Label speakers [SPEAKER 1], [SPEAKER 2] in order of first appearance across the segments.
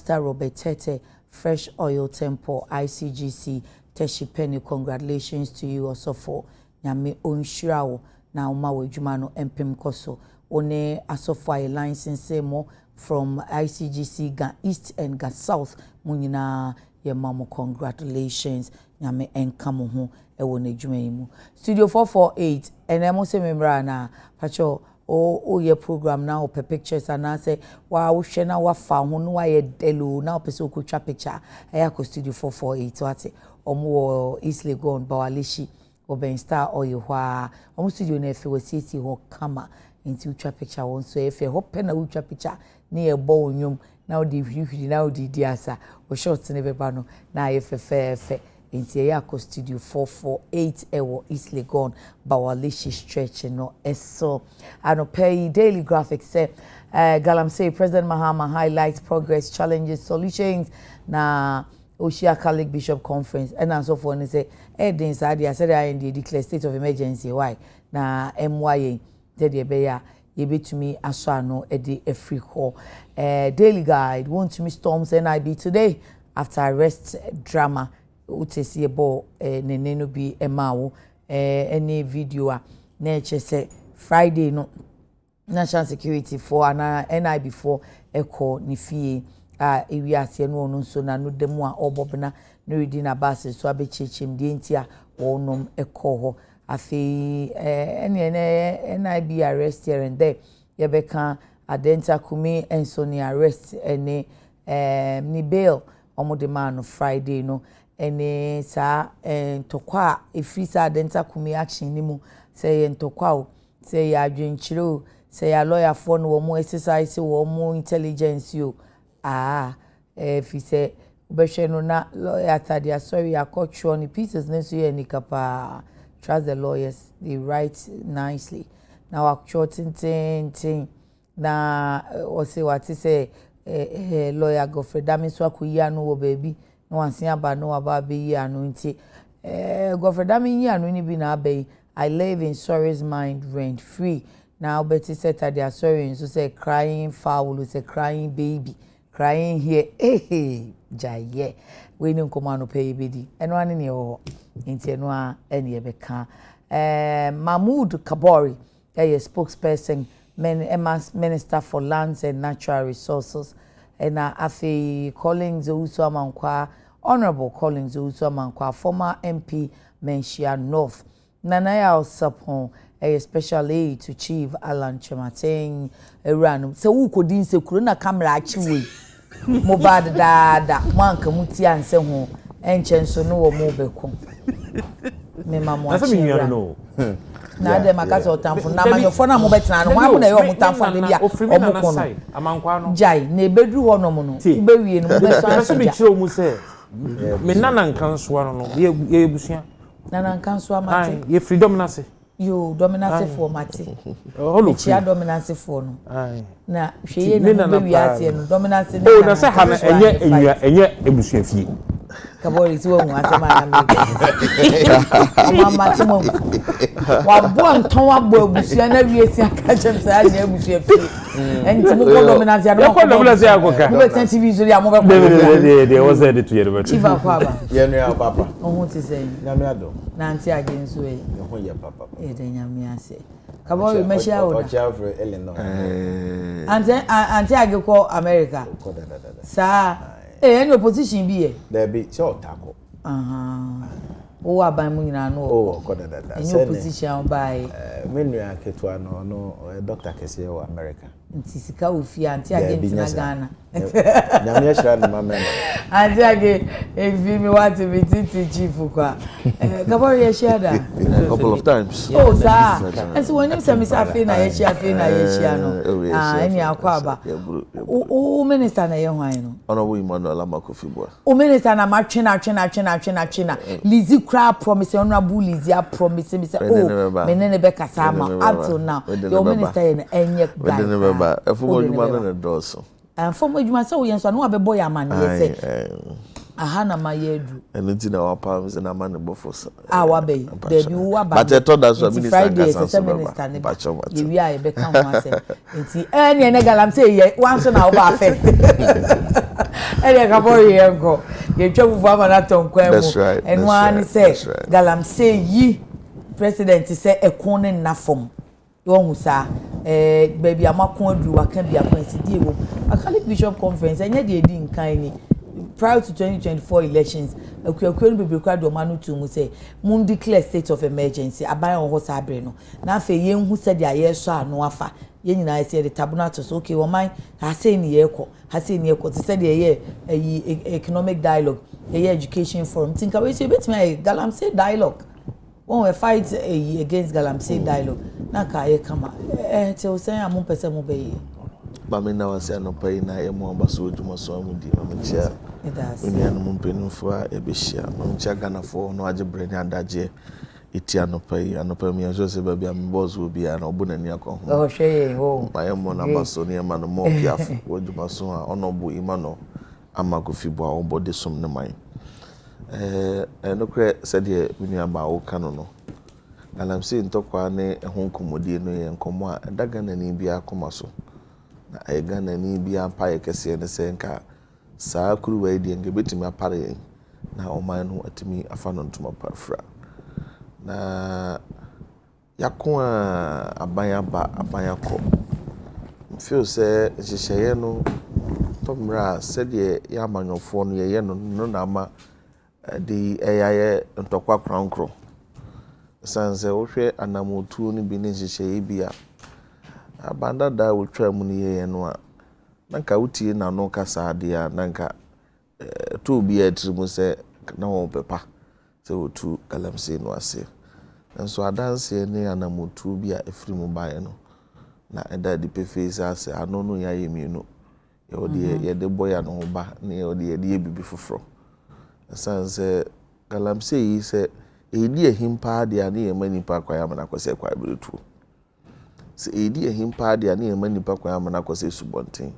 [SPEAKER 1] Pastor Robert Tete, Fresh Oil Temple, ICGC, Teshi Penny, congratulations to you also for Nyame Onshirawo, na uma wejumano empem koso. One asofo a license mo from ICGC Ga East and Ga South. Munina ye mamo congratulations. Nyame enkamo ho ewo na edwuma mu. Studio 448 enemo se membra na pacho o ye program na o pe pictures and say wa wo hwe na wa fa ho no wa ye delo na o pe se okotwa picture eya ko studio 448 wate omo East Legon Bawalishi oben star oyo hwa omo studio na efe wasisi ho kama nti utwa picture won so efe ho pe na utwa picture na ye bo onwom na o di hwihwiri na o di diasa o short ne beba no na ye fe nti ya ko studio 448 ewo East Legon Bawalishi stretch no eso ano pay daily graphics say Galam say President Mahama highlights progress challenges solutions na Oshia Catholic Bishop Conference and so for and say Edin Sadia said I declare state of emergency why na MYA said ye be ya ye be to me asano edi every call daily guide want to me storms NIB today after arrest drama utesi ebo nene no bi emawo any video a na say Friday no national security for ana NIB for echo ni fie ewi ase no no so na no demu a obobna no redi na base so abechechim die ntia wonom echo ho afi NIB arrest here and there yebeka Adenta Kumi enso ni arrest ene ni bail omode man Friday no ene sa ntokwa efisa Adenta Kumi action ni mu say ntokwa say ya adwenchiro say ya lawyer for no mo exercise wo mo intelligence yo if he say ubehwe no na lawyer tadia sorry akotcho ni pieces neso ye ni kapa trust the lawyers they write nicely now actual tin na o say what say lawyer Godfrey Dami so akuyi anu wo baby no wansi aba no aba be yi anu nti Godfrey Dami yi anu ni bi na abai I live in sorry's mind rent free now Betty said tadia sorry so say crying foul say crying baby crying here jaye we no komano pay bidi eno ane ne ho nti eno a ene beka Mahmoud Kabori a spokesperson minister for lands and natural resources and afi Collins Owusu Amankwa honorable Collins Owusu Amankwa former MP Menchia North Nanaya Osapon a special aid to Chief Alan Chemating Iran so who could din se kuro na camera achiwe mo bad da wanka muti anse ho enchen so no wo mo beko me mamo achiwe
[SPEAKER 2] no
[SPEAKER 1] na dem akasa otamfo na manyofo na mo betina no wa na yo mutamfo na bia omokono
[SPEAKER 2] amankwa no
[SPEAKER 1] jai na ebedu ho no mo no ubewie no mo beso
[SPEAKER 2] so be kiro mu se me nana nkanso ano no ye ebusua
[SPEAKER 1] nana nkanso amate
[SPEAKER 2] ye freedom na se
[SPEAKER 1] yo dominance for mate chia dominance for no na hweye na ubewie ase no dominance
[SPEAKER 2] na se ha na enye ebusua fie
[SPEAKER 1] Kabori ti won asema na me mama ti mo wa bo anton wa bo abusua na wie si aka chem sa na abusua fi enti mo dominance ya no
[SPEAKER 2] ko dominance ya koka
[SPEAKER 1] mo be TV so ya mo be ko
[SPEAKER 2] de was there to hear
[SPEAKER 1] Chief Akwaba
[SPEAKER 3] ye no ya papa
[SPEAKER 1] ohun ti say
[SPEAKER 3] nyame ado
[SPEAKER 1] na anti again so e
[SPEAKER 3] ho ye papa
[SPEAKER 1] e de nyame ase Kabori me share oda
[SPEAKER 3] o chia for Eleanor
[SPEAKER 1] anti ageko America sa any opposition be here
[SPEAKER 3] there be so tako
[SPEAKER 1] o wa ban mu nyina no
[SPEAKER 3] oh kodada
[SPEAKER 1] any opposition by
[SPEAKER 3] menu aketua no Dr. Kese o America
[SPEAKER 1] nti sika ofi anti Argentina Ghana
[SPEAKER 3] nyame shira no mama
[SPEAKER 1] anti age evi mi want to be chief kwa Kabori ye share da
[SPEAKER 4] a couple of times
[SPEAKER 1] oh sir and so when you say me say na ye share no any akwaba o minister na ye hwan no
[SPEAKER 4] honorable Emmanuel Amakofibua
[SPEAKER 1] o minister na ma twena Lizzy cry promise honorable Lizzy promise me say oh me ne be kasa ma up till now your minister enye guy
[SPEAKER 4] efumo juma na doso
[SPEAKER 1] fomo juma say we yenso no abebo ya man ye say aha na mayedu
[SPEAKER 4] enunti na wa palms na man bofosa
[SPEAKER 1] wa be there be wa ba
[SPEAKER 4] but I thought that's what minister
[SPEAKER 1] minister ne ba ye wi a be kan ho asem enti ene galam say ye wan so na wo ba first Ere ka boy yenko. Ye twa fufu ama na tonkwan mu.
[SPEAKER 4] That's right.
[SPEAKER 1] And one say galamsey yi president say ekon ne nafom. Won sa baby amakon adu waka bia kwansidie wo. Catholic Bishop Conference enye de edi nkan ni. Prior to 2024 elections, akuakuo no bebrekwa do manu to mu say mun declare state of emergency aban on ho sabre no. Na afa ye hu se de aye so ano afa. Ye nyina say de tabuna to so okay woman ha say ni ye ko. Ha say ni ye ko say de ye economic dialogue, ye education forum. Think we say betime galamsey dialogue. When we fight against galamsey dialogue, na ka ye kama. Te o say amon pese mo be ye.
[SPEAKER 4] Mami na wase anopai na emu ambaso dwuma so amudi mamchia unia no mpenufo a ebehia mamchia ganafo no agebre ni adaje iti anopai mi aso se ba bia mboss obi a na obuna ni akọ ho
[SPEAKER 1] oh hwe ho
[SPEAKER 4] mayemo na baso ni ema no mo piaf wodwuma so a onobu imano amakofibo a obode som ne man no kre sede unia ba wo kanu no galamsey ntokwa ne ho komodie no ye nkomo a daga na ni bia akoma so na Ghana ni bia pa yekese ne se nka saa kuru wa di nge betimi apare na oman no atimi afa no ntoma pafra na yakon aban akọ feel say hyehyeye no tomra se de ya amanyofo no ye no na ama de eyaye ntokwa krankro sanse wo hwe anamotu no bi ne hyehyeye bia abanda da wotwa mu ne ye no a nanka wutie na no kasa de a nanka to bi atrimu se na wo pepa se wotu galamsey no ase nso adanse ne anamotu bi a efiri mu bae no na eda di pefe ase ano no ya yemienu ye odi ye de boya no ba ne odi ye de bibi foforo sanse galamsey yi se edi ehimpa de a ne ye manipa kwa ya mana kwase kwa biretu se edi ehimpa de a ne ye manipa kwa ya mana kwase subonten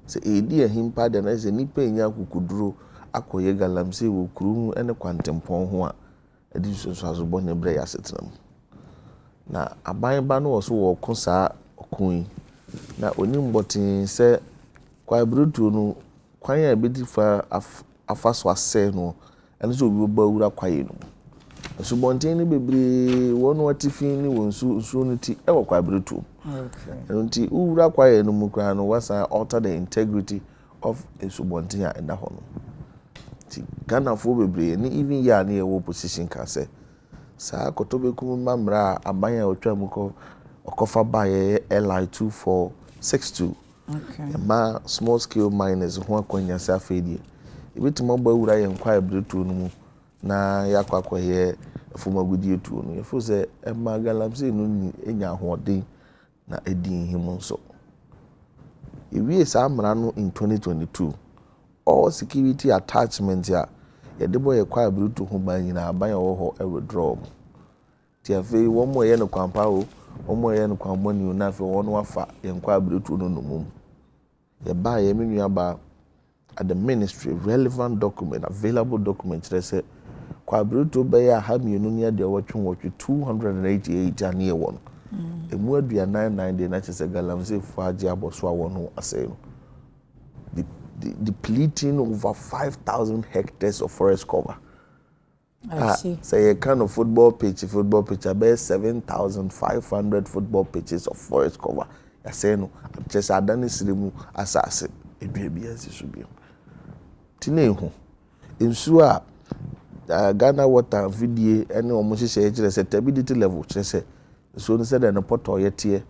[SPEAKER 4] se edi ehimpa de na se nipa enya kukuduro akoye galamsey wo kuru ene kwantempon ho a edi so azubo ne bre ya setram na aban ba no wo so wo kosa okun na oni mbotin se kwa biretu no kwan ya bedi fa afaso ase no ene so obi ba wura kwaye no subonten ni bebre wono atifin ni wonsu no ti e wo kwa biretu okay nti wura kwaye no mu kran no wasa alter the integrity of a subonten a enda ho no ti Ghana fo bebre ni even ya na e wo position ka se sa kotobekum mamra aban ya otwa mu ko okofa ba ye LI2462 okay ma small scale miners ho akwanya sa afedie ebitimo ba wura ye nkwa biretu no mu na yakwakwa ye afumagudie tu no yefo se ema galamsey no ni enya hoden na edin him nso ewie sa amra no in 2022 all security attachment ya yedebo ye kwa biretu ho ban nyina aban wo ho e withdraw ti afi wo mo ye no kwampa o wo mo ye no kwamboni na afi wo no afa ye kwa biretu no nomum ye ba ye menua ba at the ministry relevant document available document say kwa biretu be ya ha mienu ne de wotwe 288 ane ye won emu adua 99 de na chese galamsey faji aboso a won ase no depleting over 5,000 hectares of forest cover. I see. Say a kind of football pitch about 7,500 football pitches of forest cover. I say no, just adani sirimu asase ebiebia sisubio. Tinehu insua Ghana water video any omo hye stability level chese so no said na poto yetie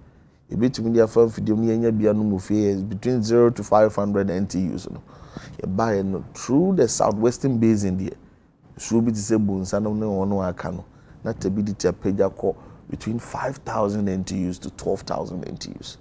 [SPEAKER 4] ebetumi dia fan video ni enya bia no mufie between 0 to 500 NTUs no e buy no through the southwestern basin there so bi say bonsa no ne wono aka no na stability apeja ko between 5,000 NTUs to 12,000 NTUs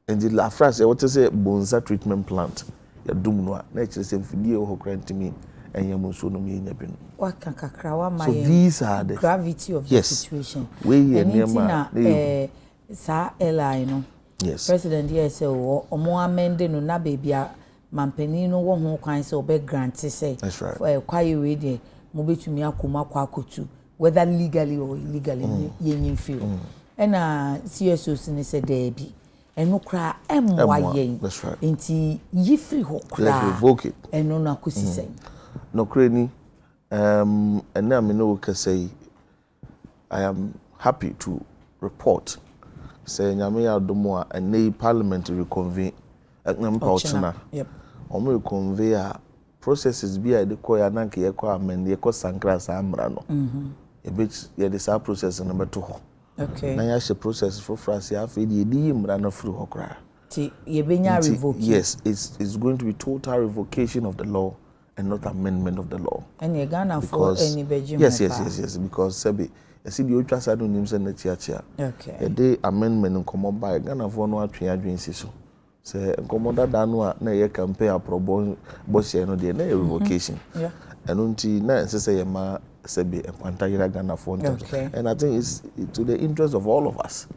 [SPEAKER 4] and the la France what say bonsa treatment plant ya dum no na chese video ho krantimi enya monso no me enya bi no
[SPEAKER 1] waka kakrawa my
[SPEAKER 4] so these are the
[SPEAKER 1] gravity of the situation
[SPEAKER 4] we here
[SPEAKER 1] sa LI no
[SPEAKER 4] yes
[SPEAKER 1] president yes omo amende no na bebia mampani no wo ho kwan se obe grant say
[SPEAKER 4] that's right
[SPEAKER 1] kwaye we de mo betumi akoma kwa akotu whether legally or illegally yenyin feel and CSOs ni say there bi eno kra emwa yen enti yifri ho kra
[SPEAKER 4] revoke it
[SPEAKER 1] eno na kosisen
[SPEAKER 4] no kreni and now me no can say I am happy to report say nyame ya domo a ene parliament reconvene eknam pa ochina
[SPEAKER 1] yep
[SPEAKER 4] omo reconvene a processes bi a de ko ya nanke ye ko amend ye ko sankra sa amra no e be ye de sa process no beto ho
[SPEAKER 1] okay
[SPEAKER 4] na ya she process for France ya fe de di imra na fru ho kra
[SPEAKER 1] ti ye benya revoke
[SPEAKER 4] yes it's going to be total revocation of the law and not amendment of the law
[SPEAKER 1] and ye Ghana for any beji
[SPEAKER 4] yes because sabi I see the ultra side nim say na chia
[SPEAKER 1] okay
[SPEAKER 4] e dey amendment nkomo by Ghana for no atwe adwen si so say nkomo dada no a na ye campaign aprobo bo share no dey na revocation
[SPEAKER 1] yeah
[SPEAKER 4] and unti na say ma sabi enkwanta yira Ghana for and I think it's to the interest of all of us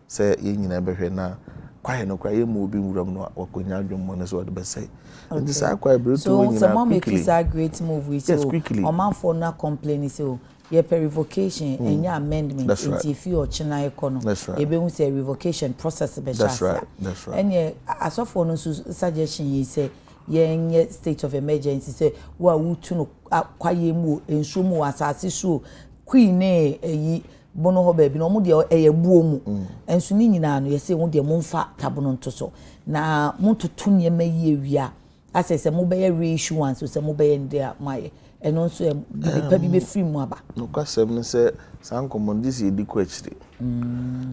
[SPEAKER 4] say ye nyina behwe na kwae no kwae mu obi wuram no wakonya adwen mo ne so de be say and this kwae bretu
[SPEAKER 1] so
[SPEAKER 4] nyina
[SPEAKER 1] some make this a great move we
[SPEAKER 4] yes, quickly
[SPEAKER 1] omanfo na complain so ye per revocation any amendment into if you china econo ye be hu say revocation process be
[SPEAKER 4] that's right
[SPEAKER 1] and ye asofo no suggestion ye say ye state of emergency say wa wutu no kwaye mu ensomu asase so queen yi bono ho ba bi no mo de eyebuo mu enso ni nyina no ye say wo de mo mfa tabono nto so na mo toto ne ma yi awia asese mo be reissuance so se mo be ndia maye eno nso pa bi be free mu aba
[SPEAKER 4] no kwasem ne se san commandis ye di kwachiri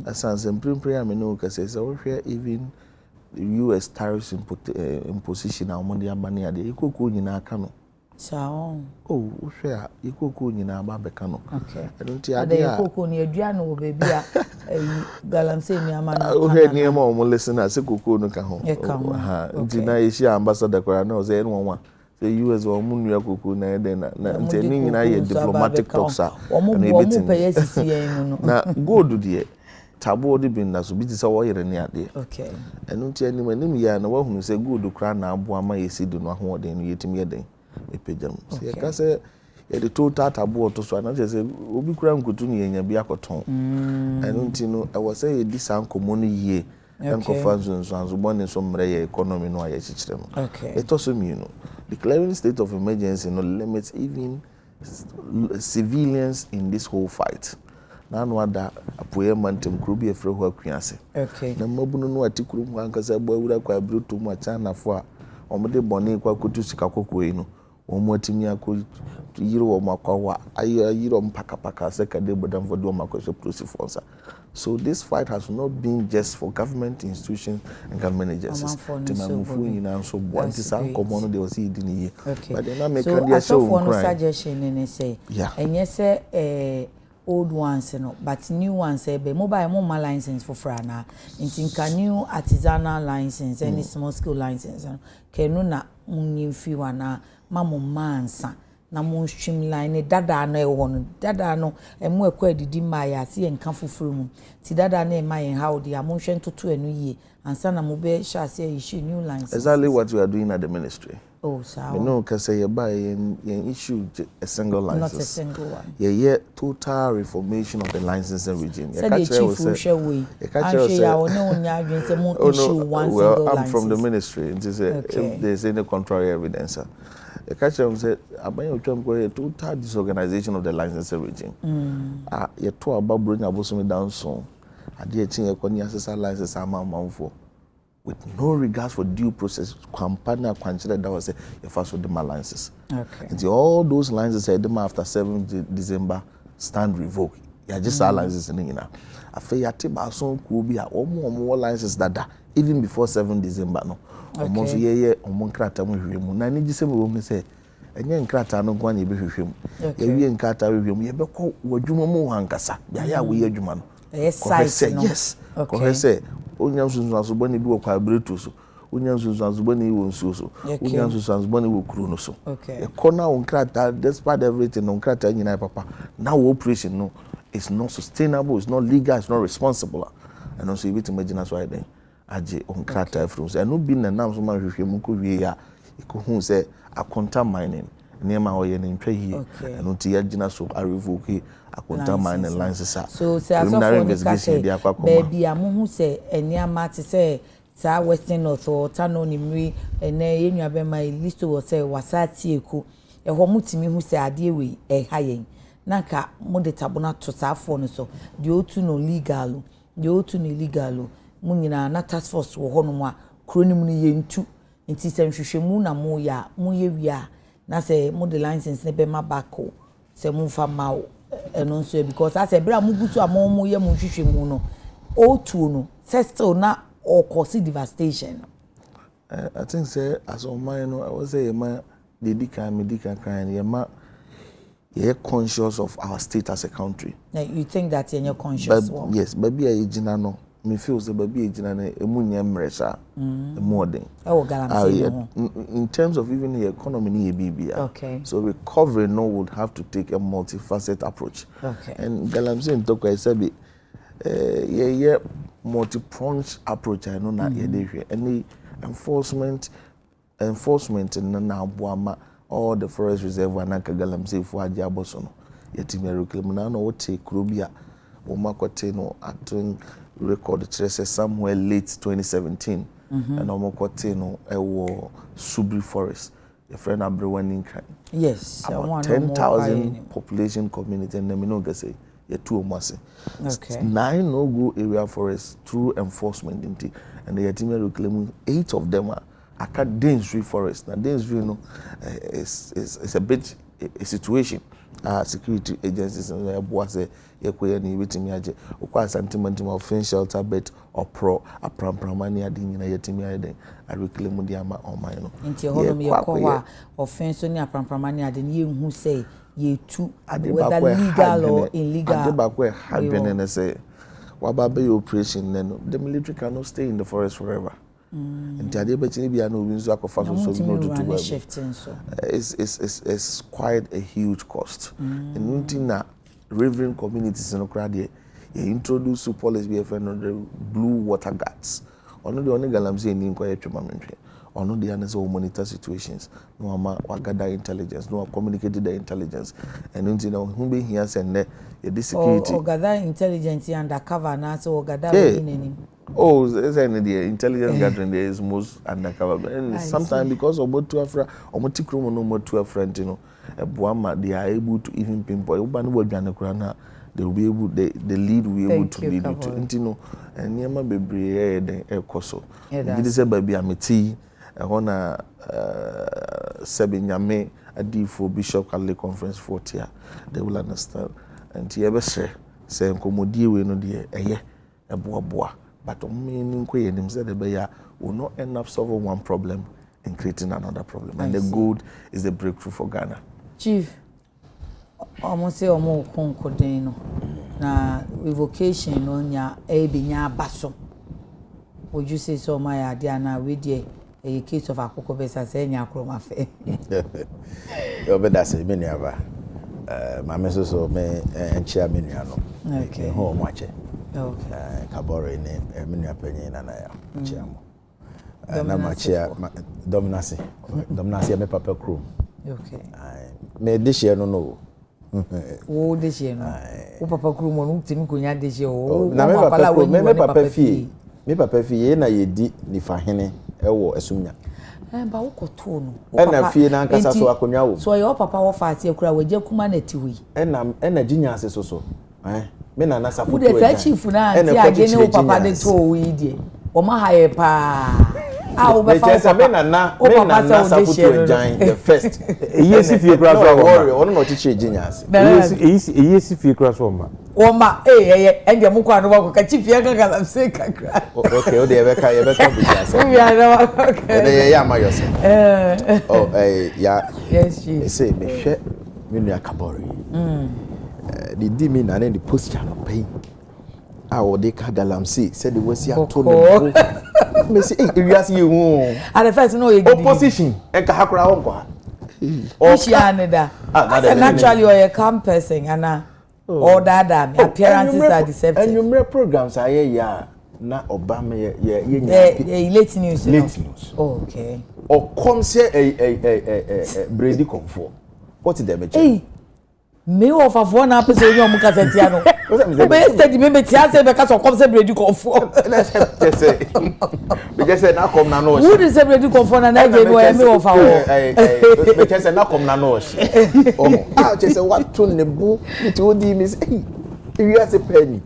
[SPEAKER 4] asanse mprimpri am no kase se wo hwe even the US tariffs imposition na mo de abane ade ikoko nyina aka no
[SPEAKER 1] sao
[SPEAKER 4] wo hwe a ikoko nyina aba beka no
[SPEAKER 1] okay
[SPEAKER 4] eno ti ade a
[SPEAKER 1] ikoko ni adua no be bia galamse mi ama na
[SPEAKER 4] wo hwe ni ma mo listen na se koko no ka ho nti na yeshi ambassador kwara na o se eno nwa the US or munu akoko na ede na nteni nyina ye diplomatic talks a
[SPEAKER 1] na ebitin
[SPEAKER 4] na gold de tabo de bin na so bi ti se wo yere ne ade
[SPEAKER 1] okay
[SPEAKER 4] enu nti anim ya na wa hunu se gold kra na abo ama yesi do no ahoden no yetimi yeden epejam se ye ka se ye de total tabo to so na se obi kra nkutu ne yenya bi akoton enu nti no e wo se ye di san komo no yie enko fanzo anzo bone so mre ye economy no aye chichire no it also mean declaring state of emergency no limits even civilians in this whole fight na no ada apoye mantem kuro bi efre ho akuase na mabunu no atikuru mu ankasa bo awura kwa bruto mu achana fo a omde bone kwa kotu sika kokoi no omo atimi akọ yiro wo makwa ayiro mpaka sekade bodam for do makwa prosifonsa. So this fight has not been just for government institutions and government agencies. So what is our common they was eating here. But then I make a
[SPEAKER 1] suggestion and say, and yes, old ones, but new ones, be mobile license for Frana, in new artisanal license, any small scale license, kenuna fewana, mamu mansa. Na mo streamline dada no e wono dada no emu ekwa didi maya si enka foforo mu ti dada na e mayen how dey amon hwe ntoto enu yie ansa na mo be sha say issue new lines.
[SPEAKER 4] Exactly what we are doing at the ministry.
[SPEAKER 1] Oh so
[SPEAKER 4] we know can say buy issue a single license,
[SPEAKER 1] not a single one.
[SPEAKER 4] Yeah total reformation of the licensing regime.
[SPEAKER 1] Yeah catch you say we ya wona onya adwen say mo issue one single license.
[SPEAKER 4] I'm from the ministry. It is if there's any contrary evidence. The catcher said, total disorganization of the licensing regime. You talk about bringing Abosumi down soon. I did think a assessor license for with no regards for due process. Company considered that was a first with the licenses.
[SPEAKER 1] Okay.
[SPEAKER 4] And all those licenses said them after 7 December stand revoked. You just licenses in Nina. I feel you have some could be more licenses that even before 7 December no. Almost ye omonkrata mu hwehwemu na ni gise mo me se enye nkrata no kwa nye be hwehwemu ye wie nkrata hwehwemu ye be ko wadwuma mu hankasa ya wo ye adwuma no yes ko se onya nsunsu asobo ne bi wo kwa bretu so onya nsunsu asobo ne wo nsuo so onya nsunsu asobo ne wo kuru no so e ko na nkrata despite everything nkrata nyina papa na wo operation no is not sustainable, it's not legal, it's not responsible and also you bit imagine so I then aje onkrata from say no bi na nam so ma hwehwe mu ko wie ya iko hu say akonta mining niema o ye ne ntwa hie eno ti ya gina so a revoke akonta man and license
[SPEAKER 1] so say preliminary investigation dey akwa baby amuhu say eniama te say sa Western North or tano nimri ene yenua be my list was say wasati eku ho mutimi hu say ade we hayen naka mo de tabona to safo no so de otu no legal de otu no illegal mu nyina na task force wo ho no mu a kronim no yentu nti se nhwehwemu na mo ya mo ye wia na say mo de license ne be ma bako se mo fa ma eno so because as e bra mo gusu amom ye mo nhwehwemu no otu no se still na or cause devastation.
[SPEAKER 4] I think say as on mine I was say medical you're conscious of our state as a country.
[SPEAKER 1] Now you think that you're conscious?
[SPEAKER 4] Yes, baby I no. Me feel say baby ejina na emunya mresha more than. In terms of even the economy ni BBA.
[SPEAKER 1] Okay.
[SPEAKER 4] So recovery no would have to take a multifaceted approach.
[SPEAKER 1] Okay.
[SPEAKER 4] And Galamsey in Toko I said multi-pronged approach I know na ye any enforcement na boama all the forest reserve na Galamsey for ajaboso no yetime reclaim na no take krobia o makote no atun record trace somewhere late 2017 and omokote no ewo Subri forest your friend Abrewani kan
[SPEAKER 1] yes
[SPEAKER 4] about 10,000 population community and me no go say ye two omase
[SPEAKER 1] okay
[SPEAKER 4] 9 no go area forests through enforcement and the yetime reclaim 8 of them are aka density forest na density no is a bit a situation security agencies and abo say yekoye ni betimi age okwa sentiment of fin shelter bet or pro aprampramani ade nyina yetimi ade a reclaim di ama oman no
[SPEAKER 1] nti honom yekowa offense ni aprampramani ade ni yehu say yetu whether legal or illegal
[SPEAKER 4] ade bakwe hadwene ne say wababe operation no the military cannot stay in the forest forever. And the be no winzo akofa so no to
[SPEAKER 1] shifting so
[SPEAKER 4] it's quite a huge cost. And nothing na riverine communities in Okra you introduce to police BFN on the blue water guards. Ono the only Galamsey in inquiry treatment. Ono the others will monitor situations. No ama gather intelligence, no communicate the intelligence. And until now who be here send the security.
[SPEAKER 1] Or gather intelligence undercover na so gather within any.
[SPEAKER 4] Oh, the intelligence gathering there is most undercover. And sometimes because of what to afra or motikromo no more to a friend, you know, a buama, they are able to even pinpoint. They will be able, the lead will be able to lead you to, you know, and Yama be then a coso. It is a baby amity, a honor Sebinyame, a D for Bishop Kali Conference 40. They will understand. And Tiabe say, Comodi, we know dear, a year, a boa. But meaning will not end up solving one problem and creating another problem. And the good is the breakthrough for Ghana.
[SPEAKER 1] Chief, almost say omo konkodeno na revocation on ya ebinya baso. Would you say so my idea na we dey a case of akoko besa say nya kroma fe.
[SPEAKER 3] You better say me never. My message so me enchia me no.
[SPEAKER 1] Okay.
[SPEAKER 3] Ho mwache.
[SPEAKER 1] Okay.
[SPEAKER 3] Kabore ne menua panyin na ya chiamo. Na machia dominance. Dominance me papa crew.
[SPEAKER 1] Okay.
[SPEAKER 3] Me this year no.
[SPEAKER 1] Wo this year no. Wo papa crew mo no timi konya this year o.
[SPEAKER 3] Na me papa crew me papa fi. Me papa fi ye na ye di nifa hene ewo esumnya.
[SPEAKER 1] Ba wo koto no.
[SPEAKER 3] Na fi na nkasa so akonwa wo.
[SPEAKER 1] So your papa wo fa ati kura we je kuma na tiwi.
[SPEAKER 3] Na ginya ase so. Me na nasa foto
[SPEAKER 1] e ja. Chief na anti agene wo papa de to we die. O ma haye pa. Wo be fa
[SPEAKER 3] me na nasa foto e jan the first.
[SPEAKER 2] Yes if you cross
[SPEAKER 3] worry, ono no teach ginya ase.
[SPEAKER 2] Yes if you cross one.
[SPEAKER 1] O ma ende mu kwa no ba ka chief ya kaka say kakra.
[SPEAKER 3] Okay, o de ye be ka bi ase.
[SPEAKER 1] We are no okay.
[SPEAKER 3] De ye ma yose. Oh ya.
[SPEAKER 1] Yes chief.
[SPEAKER 3] Say me hwe me nua kabori. The dimi na the posture no pain. They ka Galamsey said the was here to me. Me say areas you hu.
[SPEAKER 1] At the first no you
[SPEAKER 3] opposition e ka hakura won kwa.
[SPEAKER 1] Naturally or a calm person and all that appearances are deceptive.
[SPEAKER 3] And your programs are ya na Obama
[SPEAKER 1] ye late news.
[SPEAKER 3] Late news.
[SPEAKER 1] Okay.
[SPEAKER 3] Or come say a Brady comfort. What is them?
[SPEAKER 1] Hey, me offer for na person you am kasetia no. Be steady me tia say be ka so come say bread come for.
[SPEAKER 3] Let's say. We just say na come na no.
[SPEAKER 1] Who dey say bread come for na je no me offer wo.
[SPEAKER 3] We just say na come na no. Oh, just say what to ne bu it odi me say. You are a penny.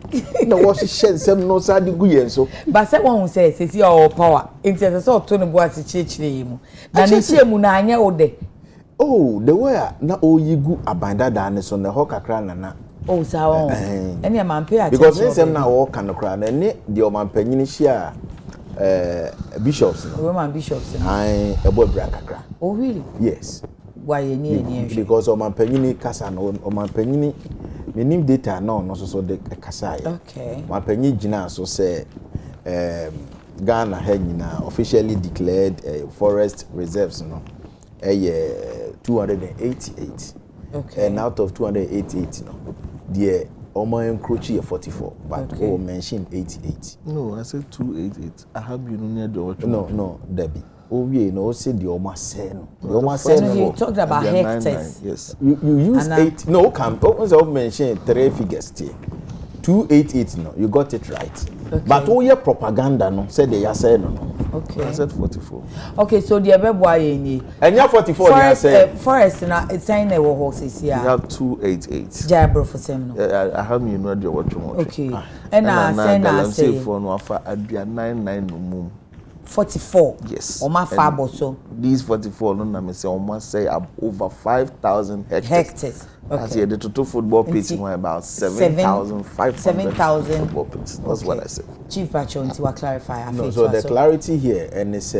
[SPEAKER 3] No what she shed some no sad gu yen so.
[SPEAKER 1] But say one say say your power. Into so to ne bu ase chechire mu. Na ne chie mu na anya ode.
[SPEAKER 3] Oh, the way na oyigu abanda da ne so na ho kakra na.
[SPEAKER 1] Oh, so any man pay attention.
[SPEAKER 3] Because them na wo kan kra na ne the omanpanyin hia bishops no.
[SPEAKER 1] Roman bishops.
[SPEAKER 3] Ai ebo bra kakra.
[SPEAKER 1] Oh really?
[SPEAKER 3] Yes.
[SPEAKER 1] Why any
[SPEAKER 3] because omanpanyin kasa no omanpanyin menim data no so de kasa ya.
[SPEAKER 1] Okay.
[SPEAKER 3] Omanpanyin gina so say Ghana had officially declared forest reserves no. 288.
[SPEAKER 1] Okay.
[SPEAKER 3] And out of 288 no, the Omo encroach 44, but okay. Mention 88.
[SPEAKER 4] No, I said 288. I have you near the watch.
[SPEAKER 3] No, Debbie. Oh, we no say the Oma say no. The Oma
[SPEAKER 1] say
[SPEAKER 3] no.
[SPEAKER 1] You talked about hectares.
[SPEAKER 4] Yes.
[SPEAKER 3] You use 8. No, can mention 3 figures here. 288 no, you got it right. Okay. But all your propaganda no said they are saying no.
[SPEAKER 1] Okay.
[SPEAKER 4] I said 44.
[SPEAKER 1] Okay, so the abeboy ni.
[SPEAKER 3] And you 44 they are saying.
[SPEAKER 1] Forest na it's saying they were horses here.
[SPEAKER 4] You have 288.
[SPEAKER 1] Jabro for them no.
[SPEAKER 4] I have you know the watch more.
[SPEAKER 1] Okay. And I say
[SPEAKER 4] for no afa adua 99 no mum.
[SPEAKER 1] 44.
[SPEAKER 4] Yes.
[SPEAKER 1] Oma fabo so.
[SPEAKER 4] These 44 no na me say almost say over 5,000 hectares.
[SPEAKER 1] Okay.
[SPEAKER 4] As the total football pitch was about 7,500 football pitch. That's okay. What I said.
[SPEAKER 1] Chief Pacho, until I clarify.
[SPEAKER 3] No, so the clarity here, and it's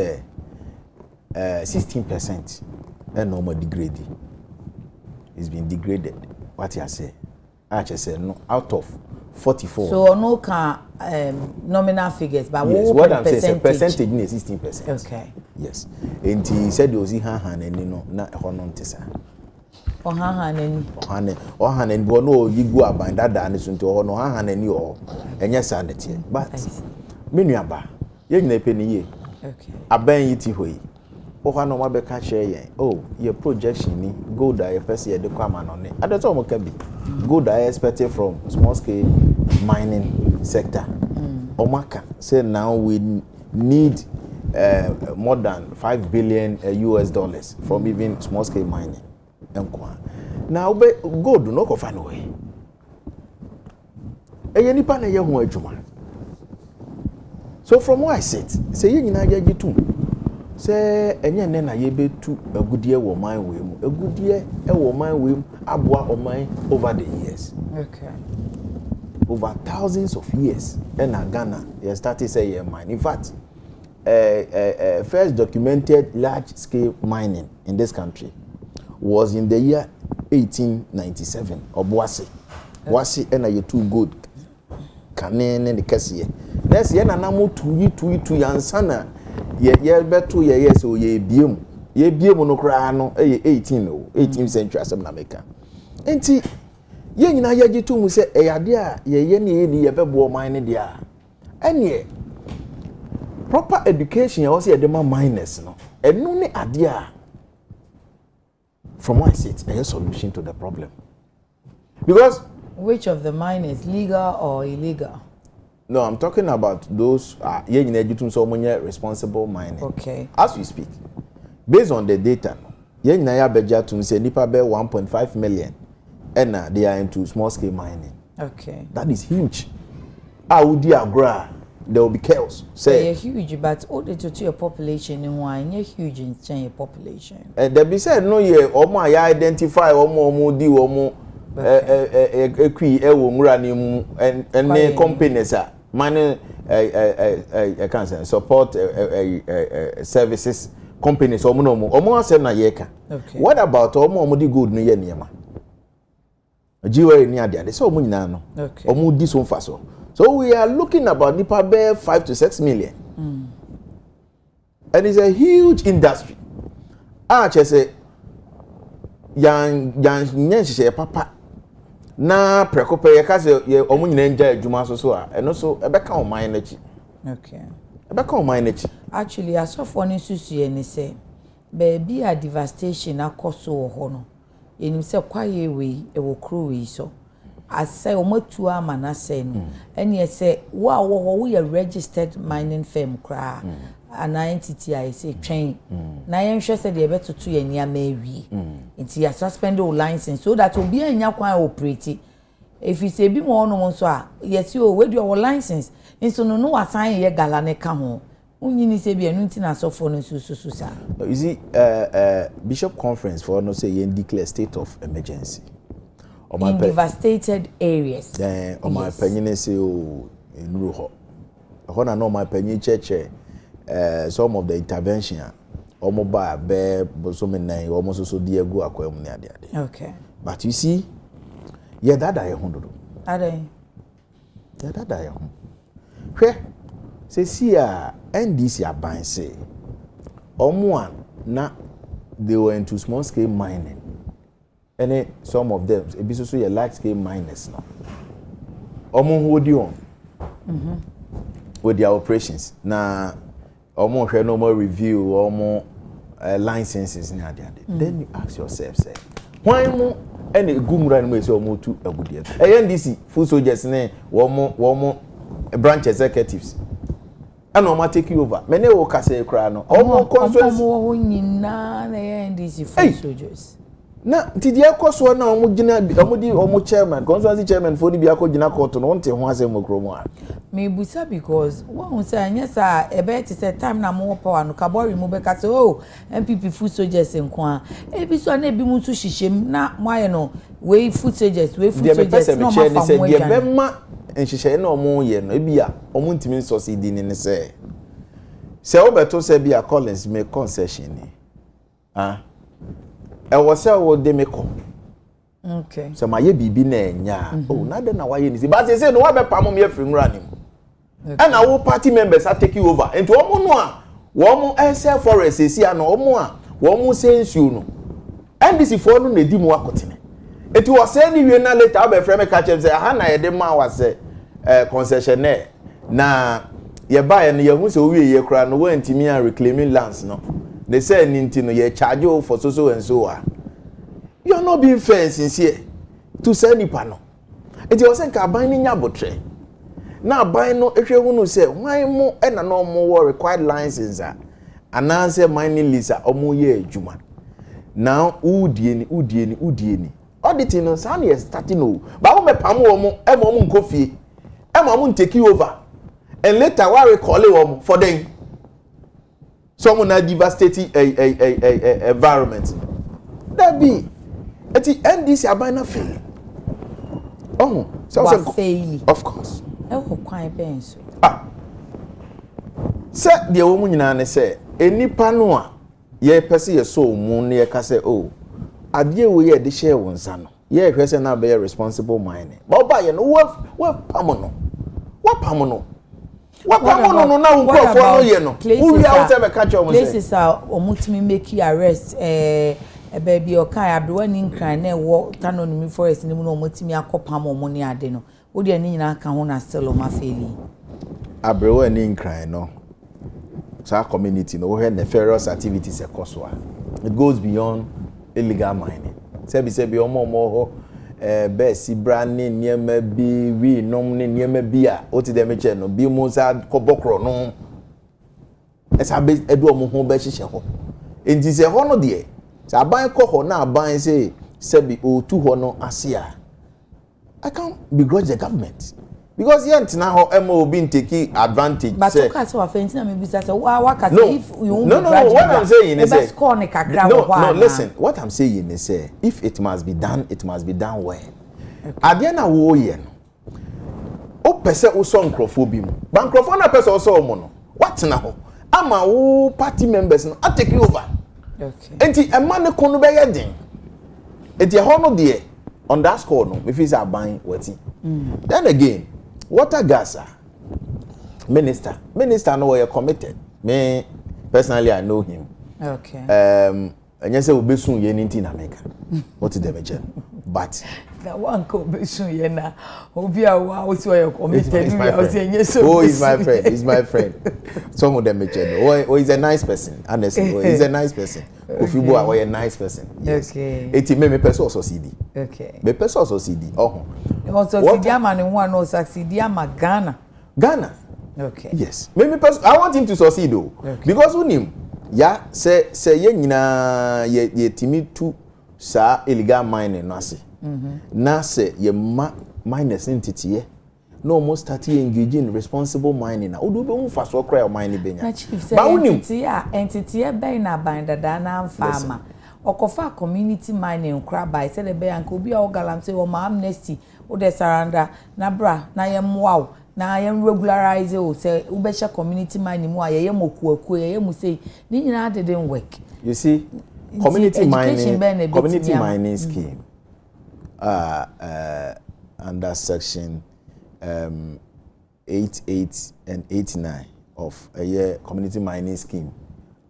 [SPEAKER 3] 16% and no more degraded. It's been degraded. What you say? I just said no out of 44.
[SPEAKER 1] So no can nominal figures, but
[SPEAKER 3] yes, what I'm saying percentage is 16%.
[SPEAKER 1] Okay.
[SPEAKER 3] Yes. And he said there was and no na honantisa. Ohanen bo no yigu abanda da ne so nti ho no hahanani o enye sanity but menuaba ye nyina pe ni ye
[SPEAKER 1] okay
[SPEAKER 3] aban yiti hoyi ho no ma be ka share yen oh your projection ni gold I person ye de kwama no ne adeto mo ka bi gold I expected from small scale mining sector omaka say now we need more than $5 billion US dollars from even small scale mining. Now gold no go find way. Nipa na ye ho adwuma. So from where I sit, say ye nyina ye gitu. Say enye ne na ye betu agudie wo man we mu. Agudie e wo man we mu aboa oman over the years.
[SPEAKER 1] Okay.
[SPEAKER 3] Over thousands of years. And Ghana, they started say ye mine. In fact, first documented large scale mining in this country was in the year 1897. Obuasi. Wasi ena ye too good. Kanene ne kasiye. Next year na namu tu yansana ye beto ye so ye biem. Ye biem no kra no 18th century asem na America. Enti ye nyina ye gitu mu se eyade a ye ne ye di ye bebo mine dia. Ene proper education ya was ye de ma miners no. Enu ne ade a from what I see, it's a solution to the problem. Because
[SPEAKER 1] which of the miners, legal or illegal?
[SPEAKER 3] No, I'm talking about those responsible mining.
[SPEAKER 1] Okay.
[SPEAKER 3] As we speak, based on the data, say nipa be 1.5 million, and they are into small scale mining.
[SPEAKER 1] Okay.
[SPEAKER 3] That is huge. There will be chaos.
[SPEAKER 1] Say huge, but all the to your population in wine, you're huge in your population.
[SPEAKER 3] And there be said no ye omo ya identify omo di omo and companies are money cancer support services companies omo asem na yeka.
[SPEAKER 1] Okay.
[SPEAKER 3] What about omo di good no ye niema? Jiwe ni ade so omo nyina no.
[SPEAKER 1] Okay.
[SPEAKER 3] Omo di so mfa so. So we are looking about nipa be 5 to 6 million. And it's a huge industry. Say yan papa na prekope ye ka say ye omu nyina nja adwuma so a eno so e be ka o man na chi.
[SPEAKER 1] Okay.
[SPEAKER 3] E be ka o man na chi.
[SPEAKER 1] Actually asofo ni susu ye ni say baby a devastation akoso ho no yenim se kwaye we e wo kro we so asɛ omatu ama na sɛ no ɛne ɛsɛ wo yɛ registered mining firm kra an entity I say train na yɛnhwɛ sɛ de ɛbɛtoto yɛ niama awie nti ya suspend o license so that obi anya kwan operate if you say bi mo no so a yes o we do our license nso no wasan yɛ gala ne ka ho unyini se bi enu nti na sofo no so sa
[SPEAKER 3] you see bishop conference for no say you declare state of emergency
[SPEAKER 1] in devastated areas
[SPEAKER 3] o my penyin say o enuru ho na no my penyin church some of the intervention omo ba be bosomi nan omo so di egu akwam ne ade
[SPEAKER 1] okay
[SPEAKER 3] but you see yeah that I hundu
[SPEAKER 1] ade
[SPEAKER 3] yeah that I hun hwe say see NDC aban say omo na they were into small scale mining and some of them e be so your large scale miners now omo hold on with their operations na omo hwe no more review omo licenses ni ade then you ask yourself say why mo and gumura no say omo tu agudie NDC full soldiers ne wo branch executives and omo take you over many wo kase kra no omo constituency
[SPEAKER 1] omo nyina na NDC full soldiers
[SPEAKER 3] na ntidi ekoso na omo gina omo chairman constituency chairman for ni bi akogina court no nte ho asem okromo a
[SPEAKER 1] me busa because one say anya sa ebe ti say time na mo power no kabori mo be ka say oh MPP full soldiers nko a e bi so na e bi mu tu hihiem na mo aye no we full soldiers no ma fa mo
[SPEAKER 3] ya be ma nhihye na omo ye no e bi a omo ntimi succeed ni say obeto say bi a Collins me concession ni e wo say wo de me ko
[SPEAKER 1] okay
[SPEAKER 3] so ma ye bibi na enya oh na de na wa ye ni si but say no wa be pam me afiri nwura ni and our party members are taking over and omo no a wo ese forest esi a no omo a wo say nsuo no NDC for no na di mu akotene enti wo say ni wie na later aba frame me catch say aha na ye de ma wa say concessionaire na ye buy no ye hu say owie ye kra no wa ntimi a reclaiming lands no they say ninti no ye charge you for so and so a you are not being fair and sincere to say nipa no enti wo say ka ban ni nya botre na buy no ehwe hu no say why mo e na no mo required license ananse mining lease omo ye adwuma now udieni auditing no say na starting no ba wo me pam wo mo e mo nkofie e mo take over and later we recall wo for them some na devastating environment that be eti NDC abana fail so
[SPEAKER 1] fail
[SPEAKER 3] of course
[SPEAKER 1] e ho kwan ben so
[SPEAKER 3] se de wo mu nyina ne se enipa no a ye pese ye so mu ne ye ka se oh ade wo ye de share won sa no ye hwe se na be responsible mining ba ba ye no wa pam no na unkofo no ye no wo wi out e be catch o mo say
[SPEAKER 1] places are omutimi make arrest baby okai abdwani nkran na wo tanonomy forest ni mu no omutimi akopam omo ne ade no wo de ani nyina ka ho na still o ma faili
[SPEAKER 3] abdwani nkran no sa community no we nefarious activities ekoswa it goes beyond illegal mining sebi omo ho besi brand niema bi wi nom ne niema bi a oti dem che no bi mu sa kobokro no esa be edu omo ho be hihye ho enti se ho no de sa ban ko ho na ban say sebi o tu ho no ase a I can't begrudge the government because yet now MO been taking advantage.
[SPEAKER 1] But say, okay, so offensive. Maybe say, "What can if you
[SPEAKER 3] no. What I'm saying is,
[SPEAKER 1] no.
[SPEAKER 3] Listen. What I'm saying is, if it must be done, it must be done well. Adiana wo ye no. O pese o so nkrofo mu. Ba nkrofo na pese o so mo no. What na ho? Ama wo party members no I take you over. Okay. Enti e man ko no be ye den. Enti ho no de on that score no, me feel say aban wati. Then again, water gas minister no we committed. Me personally I know him.
[SPEAKER 1] Okay.
[SPEAKER 3] Anya say obesun ye ninti na meka. What is the major? But
[SPEAKER 1] that one ko obesun ye na obi a wa so you committed.
[SPEAKER 3] Oh, he's my friend. He's my friend. Some of them major. Oh, he's a nice person. Honestly, he's a nice person. Kofi Boa was a nice person. Yes.
[SPEAKER 1] Okay.
[SPEAKER 3] It me person also CD.
[SPEAKER 1] Okay.
[SPEAKER 3] Me person also CD. Oh.
[SPEAKER 1] Also CD man one no succeed ma Ghana.
[SPEAKER 3] Ghana.
[SPEAKER 1] Okay.
[SPEAKER 3] Yes. Me person I want him to succeed though.
[SPEAKER 1] Okay.
[SPEAKER 3] Because who him? Yeah, say ye nyina ye timi tu sa illegal mining no ase. Na say ye miners entity no almost start engaging in responsible mining na odo be hu fa so cry mining benya
[SPEAKER 1] ba entity e be na binder da na farmer okofa community mining kra by say the be anka obi a ogalam say o ma amnesty o de surrender na bra na ye mwa na ye regularize o say u be sha community mining mu aye mokuaku ye mu say ni nyina didn't work.
[SPEAKER 3] You see community mining scheme under section 88 and 89 of a year community mining scheme.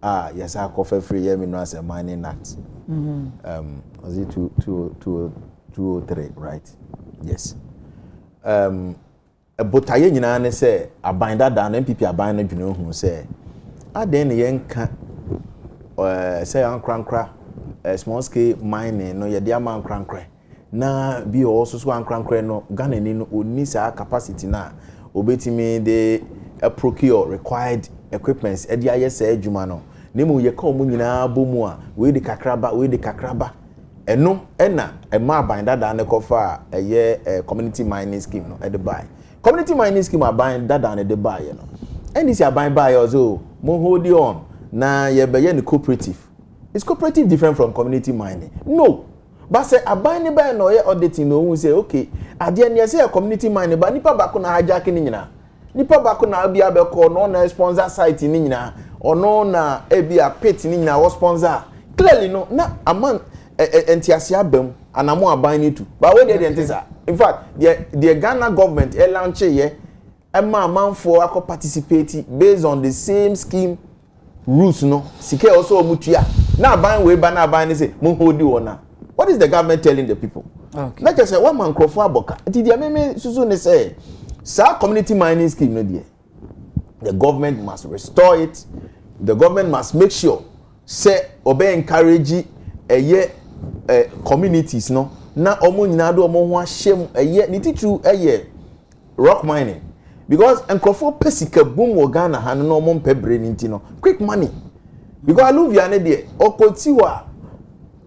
[SPEAKER 3] Yes, I cover free year me no as a mining act. Was it 203, right? Yes. But I nyina ne say aban da na MPP aban na dwene hu say aden ne yenka say ankrankra small scale mining no ye dia man krankra na bi also so ankrankra no Ghana ni no oni sa capacity na obetimi de procure required equipments e dia ye say adwuma no nemu ye ka omu nyina bomu a we de kakraba eno na e ma aban da ne kofa eye community mining scheme no e de buy community mining scheme aban da ne de buy no and this aban buy also mo hold on na ye be ye ne cooperative. Is cooperative different from community mining? No. But say aban buy no ye auditing no we say okay ade ne say community mining ba nipa ba ko na hijack ni nyina nipa ba ko na bia be ko no na sponsor site ni nyina ono na ebia pit ni nyina wo sponsor clearly no na aman entiasia bam anamo aban ni tu but we dey entiasa in fact the Ghana government launch here man for akọ participate based on the same scheme rules no sike also omutua na aban we ba na aban ni say mo hold you na. What is the government telling the people? Okay. Let us say one man crofo aboka ti dia meme susu ne say sa community mining scheme no there. The government must restore it. The government must make sure say obey encourage communities no na omo nyina do omo ho ahyem ni titru rock mining because enkrofo pesika boom wo Ghana ha no omo mpebre ni nti no quick money because aluvia ne de okoti wa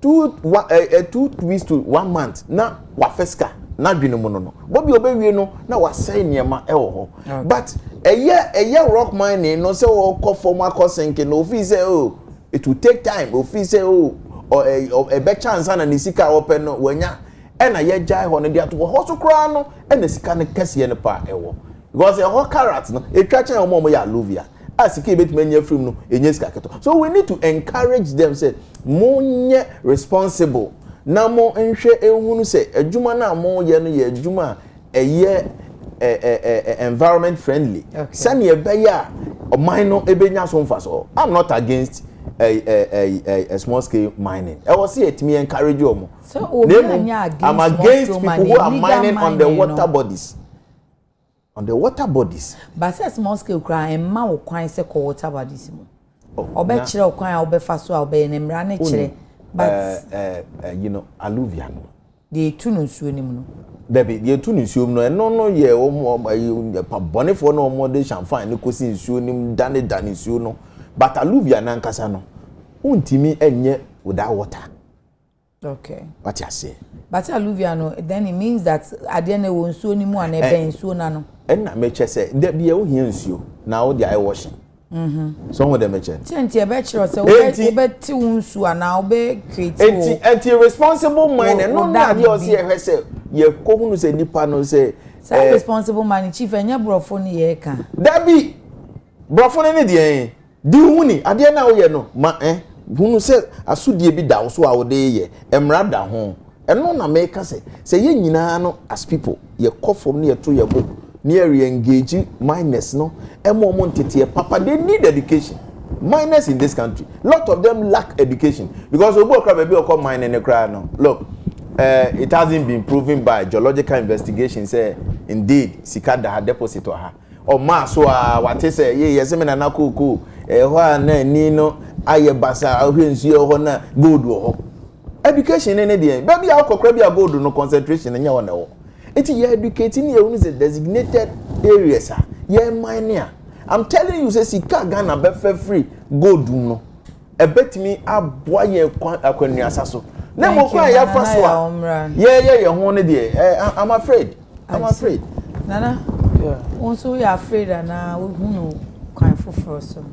[SPEAKER 3] 2 weeks to 1 month na wa feska na dwene mu no bobi obewie no na wa sai niema e wo ho but rock mining no say wo ko form akosenke no fi say oh it will take time o fi say oh or a better chance na nisika open no wanya e na ye jai ho no dia to ho so kra no e na sika ne kese ne pa e wo because a whole carrot no e twa chen omo ya aluvia asika betime nya free no enye sika keto so we need to encourage them say mo nye responsible na mo nhwe ehunu say adwuma na mo ye no ye adwuma environment friendly sane ye be ya oman no ebenya so mfa so I'm not against a small scale mining. I was here to me encourage you.
[SPEAKER 1] So I'm
[SPEAKER 3] against people who are mining on the water bodies. On the water bodies.
[SPEAKER 1] But say small scale cry and ma kwan say ko water bodies mo. Obe kire okwan a obe fa so a obe ne mra ne kire. But
[SPEAKER 3] you know alluvial.
[SPEAKER 1] The tunu nsuo nim no.
[SPEAKER 3] Debi the tunu nsuo no no ye pa bonefo no mo de champagne ne kosi nsuo nim dane nsuo no. But alluvial na nkasa no. Untimi enye without water.
[SPEAKER 1] Okay.
[SPEAKER 3] What you say?
[SPEAKER 1] But alluvial no then it means that adene wo nsuo ni mu an ebe nsuo na no.
[SPEAKER 3] Na meche say there be wo hia nsuo na wo dey eye washing. Some of them meche.
[SPEAKER 1] Tenti e be kire say wo be ti wo nsuo na wo be create.
[SPEAKER 3] Enti responsible mind no na dey o say e hwese ye ko hunu say nipa no say
[SPEAKER 1] responsible man chief enye brofo ni ye ka.
[SPEAKER 3] Dabi brofo ni dey di huni ade na wo ye no ma hunu se asudie bi da wo so a wo de ye emra da ho eno na make say ye nyina no as people ye kofom ne ye to ye bo ne re engage minors no emo ntete papa they need education. Minors in this country, lot of them lack education because obo okra be okọ mine ne kra no look it hasn't been proven by geological investigation say indeed sika da deposit or ha o ma so a what say ye yeseme na nakoko ho na ni no aye basa ahwe nsuo ho na gold ho education ne dey baby akokra bi gold no concentration nya wo na wo eti ye educating ye won is designated areas ye mine I'm telling you say sika Ghana be free gold no e betimi aboa ye akwanua asaso na mo kwa ya fa so ye ho ne dey I'm afraid
[SPEAKER 1] Nana also we are afraid and we know kwan foforo so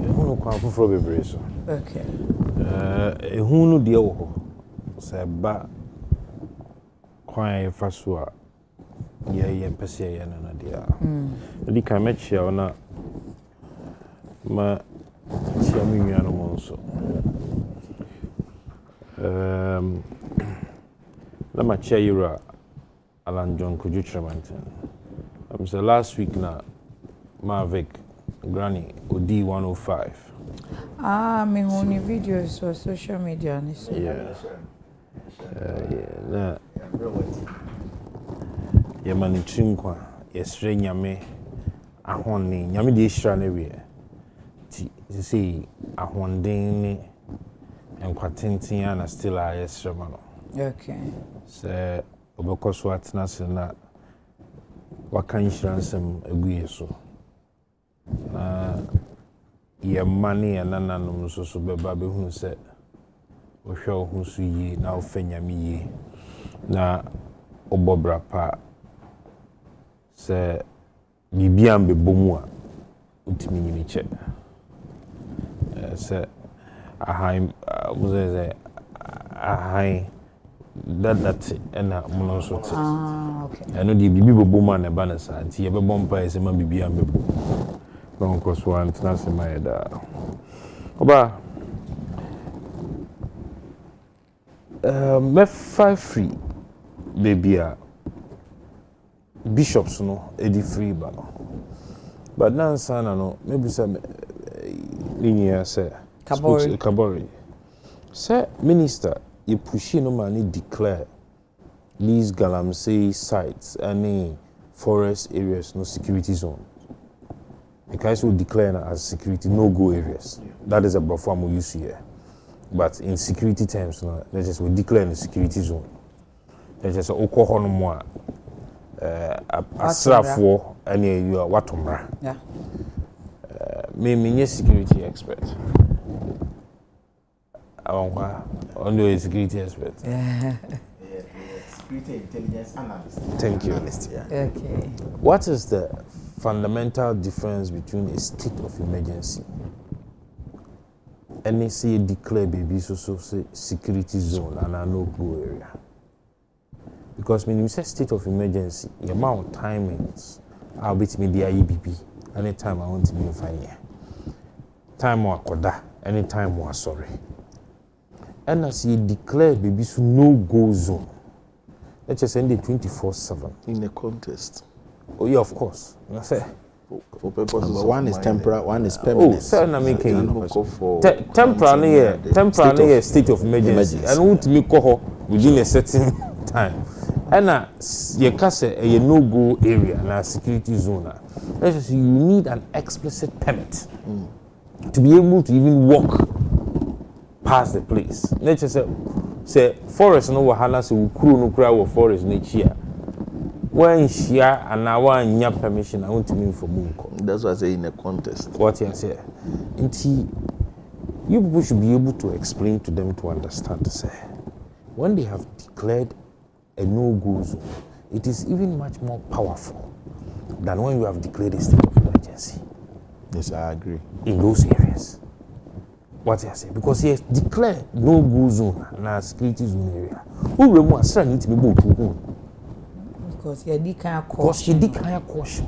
[SPEAKER 2] ehunu kwan foforo bebre so
[SPEAKER 1] okay
[SPEAKER 2] ehunu de wo ho se ba kwan fa so a ye pese ye na de a di kan mechia ona ma chia mi nuano mo so la ma chia yura Alan John could you tremantin say last week na Mavic Granny Odi 105
[SPEAKER 1] me honey videos or social media
[SPEAKER 2] yeah na ye mani chinkwa yesre nyame ahonni nyame de hira na wie ti say ahonden ni enkwatenten ana still a yesre ma no
[SPEAKER 1] okay
[SPEAKER 2] say obekoso atena se na waka insurance aguye so na ye mani anananum so beba be hunu se ohwe ohun so yi na ofanyame yi na obobra pa se bibia mbebomu a utimi nyini che se ahai muzeze ahai that ena muno so te
[SPEAKER 1] okay
[SPEAKER 2] eno di bibi boboma na ba na sa nti ye bebom pa ese ma bibia mbebo don cross one tna se ma eda oba me five free baby a bishops no edi free ba no but now sana no maybe some linia say kabori say minister you pushing no man declare these galamsey sites any forest areas no security zone the guys will declare as security no go areas that is a buffer we use here but in security terms no they just will declare in the security zone they just okoho no mo asrafo any you are watomra
[SPEAKER 1] yeah
[SPEAKER 2] me security expert only a security expert
[SPEAKER 3] security intelligence analyst
[SPEAKER 2] thank you
[SPEAKER 1] okay
[SPEAKER 2] what is the fundamental difference between a state of emergency and say declare baby so say security zone and a no go area because when you say state of emergency the amount of timings I'll beat me the IEBP anytime I want to be fine here time or koda anytime we are sorry and as you declare baby so no go zone let's just end it 24/7
[SPEAKER 4] in a contest.
[SPEAKER 2] oh yeah of course I say
[SPEAKER 4] For purposes
[SPEAKER 3] number one is temporary, one is permanent.
[SPEAKER 2] oh sir na make
[SPEAKER 4] for
[SPEAKER 2] temporary state of emergency and what me call within a certain time and you can say a no go area na security zone let's just you need an explicit permit to be able to even walk past the place let's just say forest no wahala so ukuru no kura wo forest na chia when share and I want nya permission I want to mean for munko
[SPEAKER 4] that's why I say in a contest
[SPEAKER 2] what you say nti you people should be able to explain to them to understand say when they have declared a no-go zone it is even much more powerful than when you have declared a state of emergency.
[SPEAKER 3] Yes, I agree.
[SPEAKER 2] In those areas. What I say? Because he has declared no-go zone and a security zone area. Who remember Asra need to be able to
[SPEAKER 1] because he did kind of caution.
[SPEAKER 2] Because he did kind of caution.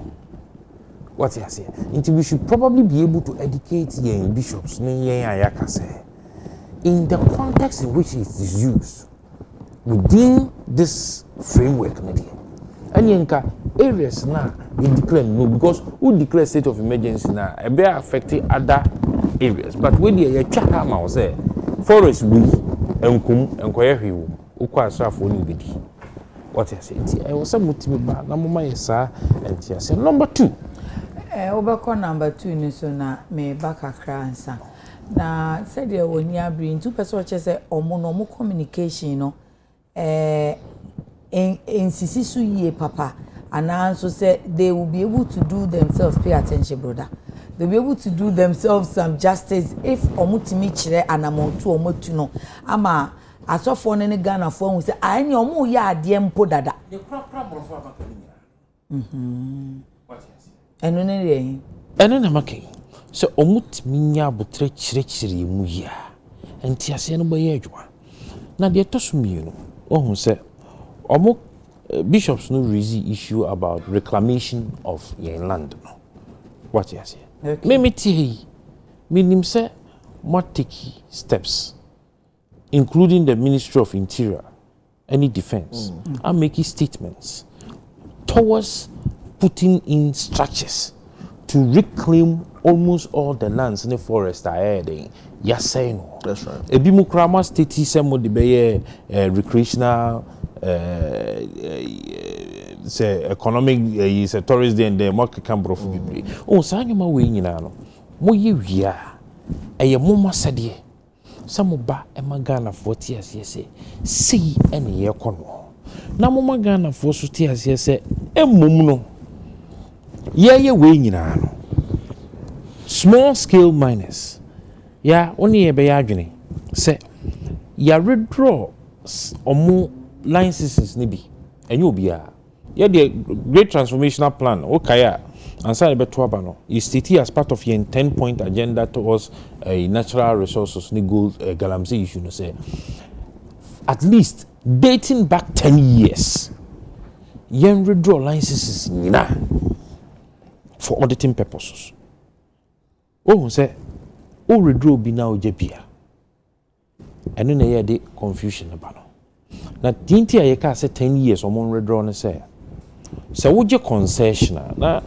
[SPEAKER 2] What I say? Until we should probably be able to educate young bishops in the context in which it is used within this framework. And yenka areas now they declare no because who declare state of emergency now a be affecting other areas but when you chaka ma say forest we enkum enkoye hwewu ukwa asrafo ni bedi what I say I was some mutimi ba na mama yesa enti say number 2
[SPEAKER 1] obeko number 2 ni so na me back akra ansa na said there when you bring two person say omo communication no in sisisu ye papa and also say they will be able to do themselves. Pay attention, brother. They'll be able to do themselves some justice if omutimi chire anamontu omotu no ama asofo ne Ghana fo hu say any omo ya ade mpo dada
[SPEAKER 2] the crap brofo abakamenya what yes
[SPEAKER 1] eno ne re
[SPEAKER 2] eno na makai so omutimi nya abotre chire mu ya enti ase no boye adwa na de tosumienu ohun say omo bishops no raise issue about reclamation of your land no what yes okay. Me tie minim say mo take steps including the Ministry of Interior any defense and making statements towards putting in structures to reclaim almost all the lands in the forest ahead. Yes, no.
[SPEAKER 4] That's right.
[SPEAKER 2] Ebi mukrama state some of the be recreational say economic is a tourist day and the market can bro for people. Oh, sa nyoma we nyina no. Mo ye wia. Eye mo masade. Some ba e magana 40 years say ene ye kono. Na mo magana for so ti ase say emum no. Ye we nyina no. Small scale miners. Ya oni ye be ya adwene. Say ya redraw omo licenses ni bi. Enye obia. Yeah, the great transformational plan, okay, and so is stated as part of your 10-point agenda towards natural resources, gold, galamsey issue, no say. At least dating back 10 years, you redraw licenses for auditing purposes. Oh, say, oh, redraw be now JPA. And then I had confusion about it. Now, didn't I say 10 years or more redraw, and say. So would you concession na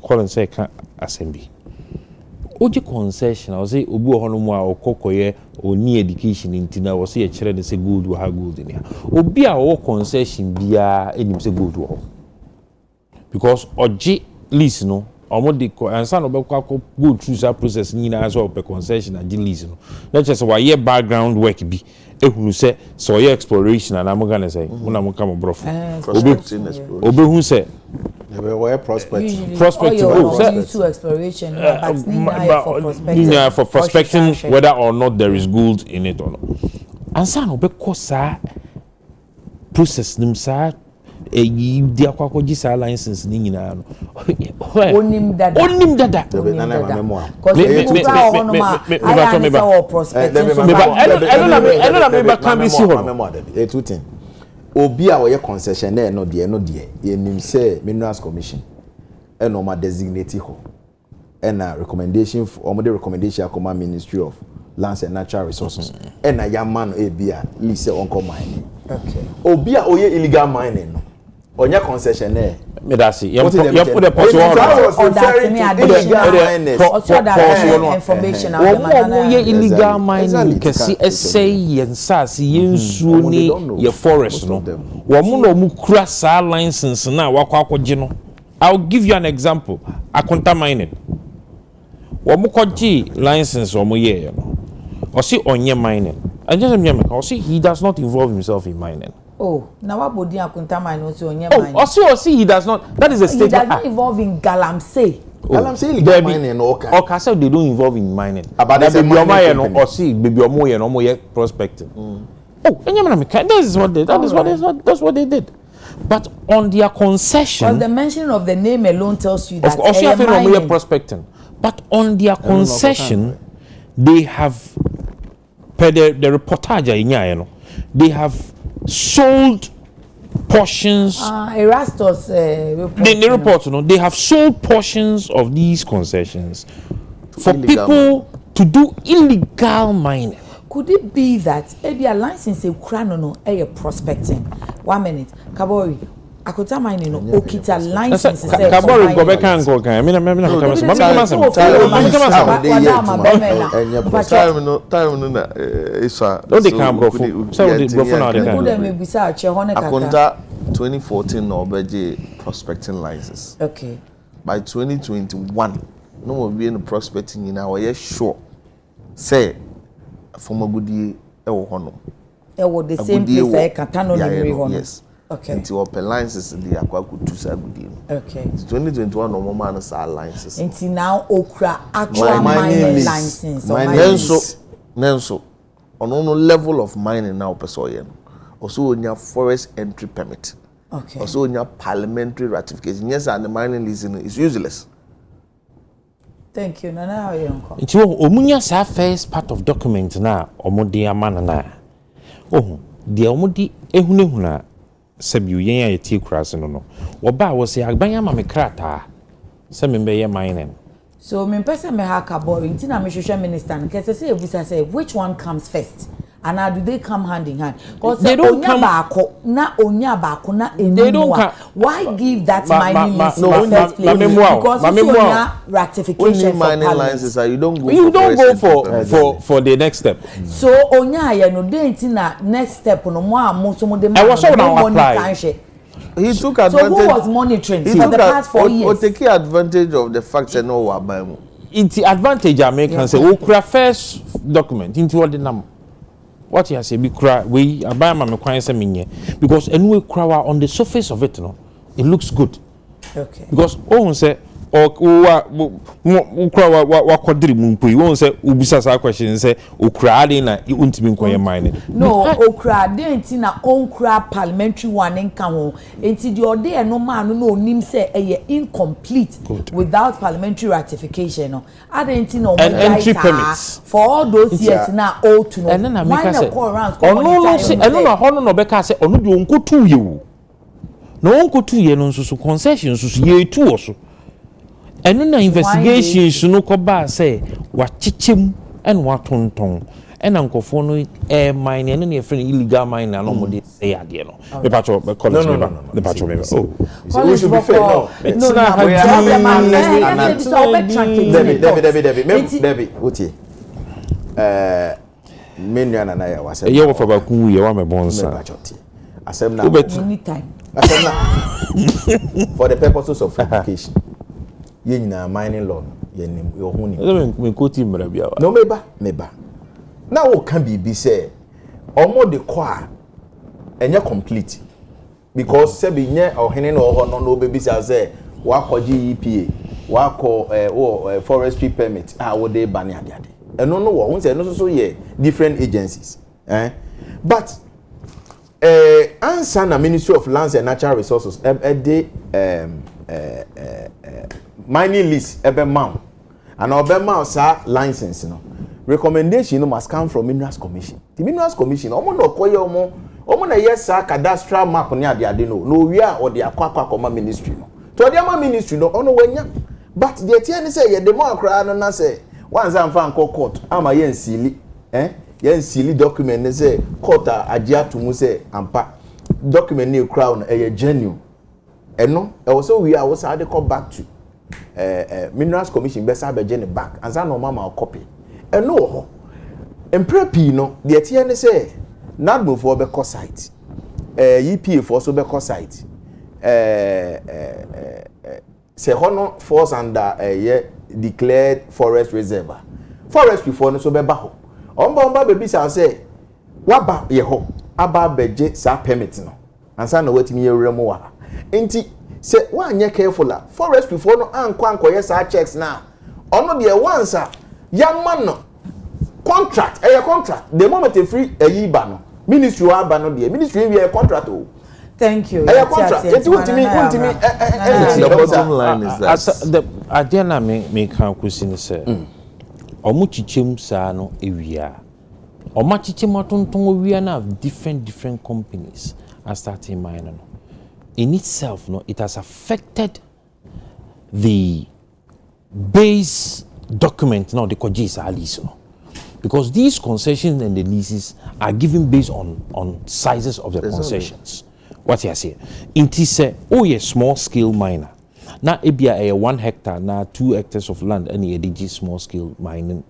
[SPEAKER 2] call and say can assembly would you concession I say obi ho no mu a okokoye oni education intina wo say kire de say gold wo ha gold ni obi a wo concession bia enim say gold wo because oji lease no omo de ansa no be kwa go through that process ni na so be concession and lease no na just why ye background work bi ehunu say so ye exploration and am gonna say una mo come brof obi hu say
[SPEAKER 3] we prospecting
[SPEAKER 1] to exploration but
[SPEAKER 2] for prospecting whether or not there is gold in it or not ansa no be kosa process nim sa di akwakwo gi sa license ni nyina no
[SPEAKER 1] onim dada
[SPEAKER 3] obi a wo ye concessionaire no de ye nim say minerals commission e no ma designate ho e na recommendation for the recommendation akoma Ministry of Lands and Natural Resources e na ya man e bia lease on come mining okay obi a oye illegal mining no onya concessionaire
[SPEAKER 2] me da see you put the person on
[SPEAKER 1] information
[SPEAKER 2] about illegal mining kesi essay yensase yensuo ni your forest no wo mo no mu kura sa license na wakwakoje no I'll give you an example akonta mining wo mo koji license wo mo ye no o si onye mining and just me o si he does not involve himself in mining.
[SPEAKER 1] Oh, now what body akunta mine also on your mind?
[SPEAKER 2] Oh, see, he does not. That is a statement.
[SPEAKER 1] He does not involve in galamsey.
[SPEAKER 3] Galamsey illegal mining, okay.
[SPEAKER 2] Okay, so they don't involve in mining. About that baby omo no, or see, baby omo no mo prospecting. Oh, that's what they did. But on their concession,
[SPEAKER 1] because the mention of the name alone tells you that.
[SPEAKER 2] Of course, you have prospecting. But on their concession, they have per the reportage they have sold portions.
[SPEAKER 1] Erastus report.
[SPEAKER 2] The report, they have sold portions of these concessions for people to do illegal mining.
[SPEAKER 1] Could it be that a license a crown a prospecting? 1 minute, Kabori. Akota mining no okita license say
[SPEAKER 2] Kabori go back and go kan I mean
[SPEAKER 4] time no na isa
[SPEAKER 2] no dey can bro so dey bro na dey
[SPEAKER 1] can dem be say ache ho ne kaka
[SPEAKER 4] Akonta 2014 no obeje prospecting license
[SPEAKER 1] okay
[SPEAKER 4] by 2021 no more be in prospecting na we sure say from agudie ewo hono
[SPEAKER 1] the same place I can turn on the hono.
[SPEAKER 4] Yes.
[SPEAKER 1] Okay.
[SPEAKER 4] Until open licenses the akwa kutu sa agudie.
[SPEAKER 1] Okay.
[SPEAKER 4] 2021 no mo man sa licenses.
[SPEAKER 1] Until now okra actual mining license.
[SPEAKER 4] Nenso on level of mining now person yen. Also on your forest entry permit.
[SPEAKER 1] Okay.
[SPEAKER 4] Also on your parliamentary ratification. Yes, and the mining leasing is useless.
[SPEAKER 1] Thank you. Nana, how you uncle?
[SPEAKER 2] It's omunya sa first part of document na omodi amana na. Oh, the omodi ehunehuna sabiu yen ya tie kurase no. Oba wo se agbanya ma me krata. Se me be ye mining.
[SPEAKER 1] So me person me ha kabori ntina me hwehwe minister no kese say ebusa say which one comes first? And how do they come hand in hand? Because they don't come na onya baako na enumwa. Why give that mining license in the first place? Because onya ratification for
[SPEAKER 4] mining licenses, you don't
[SPEAKER 2] go for the next step.
[SPEAKER 1] So onya ye no dey ntina next step no mo amoso mo dey
[SPEAKER 2] I was sure now apply.
[SPEAKER 4] He took advantage.
[SPEAKER 1] So who was monitoring for the past 4 years?
[SPEAKER 4] Take advantage of the fact that no wa buy mo.
[SPEAKER 2] It's advantage I make can say okra first document into what the number. What you say be cry we buy my kwan say menye because anyway cry on the surface of it no it looks good.
[SPEAKER 1] Okay.
[SPEAKER 2] Because oh say or cry wa kwadiri munpo you say ubisa sa question say okra dey na untimi nkwan mine.
[SPEAKER 1] No okra dey ntina onkra parliamentary one nka ho enti the ode e no man no onim say e incomplete without parliamentary ratification no adenti no
[SPEAKER 2] entry permits
[SPEAKER 1] for all those years na all to know
[SPEAKER 2] and then I make say
[SPEAKER 1] no
[SPEAKER 2] say eno na hono no be ka say ono de onkotu ye wo no onkotu ye no nsusu concession nsusu ye tu wo so eno na investigations no ko ba say wa chichem and wa tonton ena nkofo no mine eno na friend illegal mine na no mo dey say ade no me patcho be college me ba the patcho me oh
[SPEAKER 3] we should be fair no Debbie wuti menu na na ya wase
[SPEAKER 2] ye wo fa ba kun ye wa me bonsa
[SPEAKER 3] asem na
[SPEAKER 1] anytime
[SPEAKER 3] asem na for the purposes of education ye nyina mining law ye nim yo hu ni
[SPEAKER 2] me koti mra bia wa
[SPEAKER 3] no meba na wo kan bibi say omo de kwa enye complete because se bi nye ohene na oho no obebi say wa koji EPA wa ko forestry permit wo dey ban ade eno no wo won say no so ye different agencies but answer na Ministry of Lands and Natural Resources mining lease ebe man and obema sa license no recommendation no must come from Minerals Commission. The Minerals Commission omo no koye omo na yes sa cadastral map ni ade no wi a or the akwa ministry no to the ama ministry no ono wanya but the tie ni say ye the more akra no na say once am fa nko court ama ye nsili nsili document ni say court agi atumu say ampa document ni crown genuine eno e wo so wi a wo sa de come back to Minerals Commission be sa be gene back and say no mama copy eno ho emprepi no the tie ni say nadmo for be co site EPA for so be co site say hono falls under declared forest reserve forest before no so be ba ho omba baby say waba ye ho aba beje sa permit no ansa na watimi ye wura mu wa enti say wanye careful la forest before no anko ye sa checks now ono de once yamma no contract contract the moment e free ba no ministry wa ba no de ministry we contract o.
[SPEAKER 1] Thank you.
[SPEAKER 4] Contract. The bottom line is that
[SPEAKER 2] the agenda me can question say omo chichem sa no ewia omo chichem atonton ewia na different companies are starting mining no. In itself no it has affected the base document now the kojis lease no. Because these concessions and the leases are given based on sizes of the concessions. What you say? Inti say, oh yes, small scale miner. Now ebia 1 hectare, now 2 hectares of land, any ADG small scale mining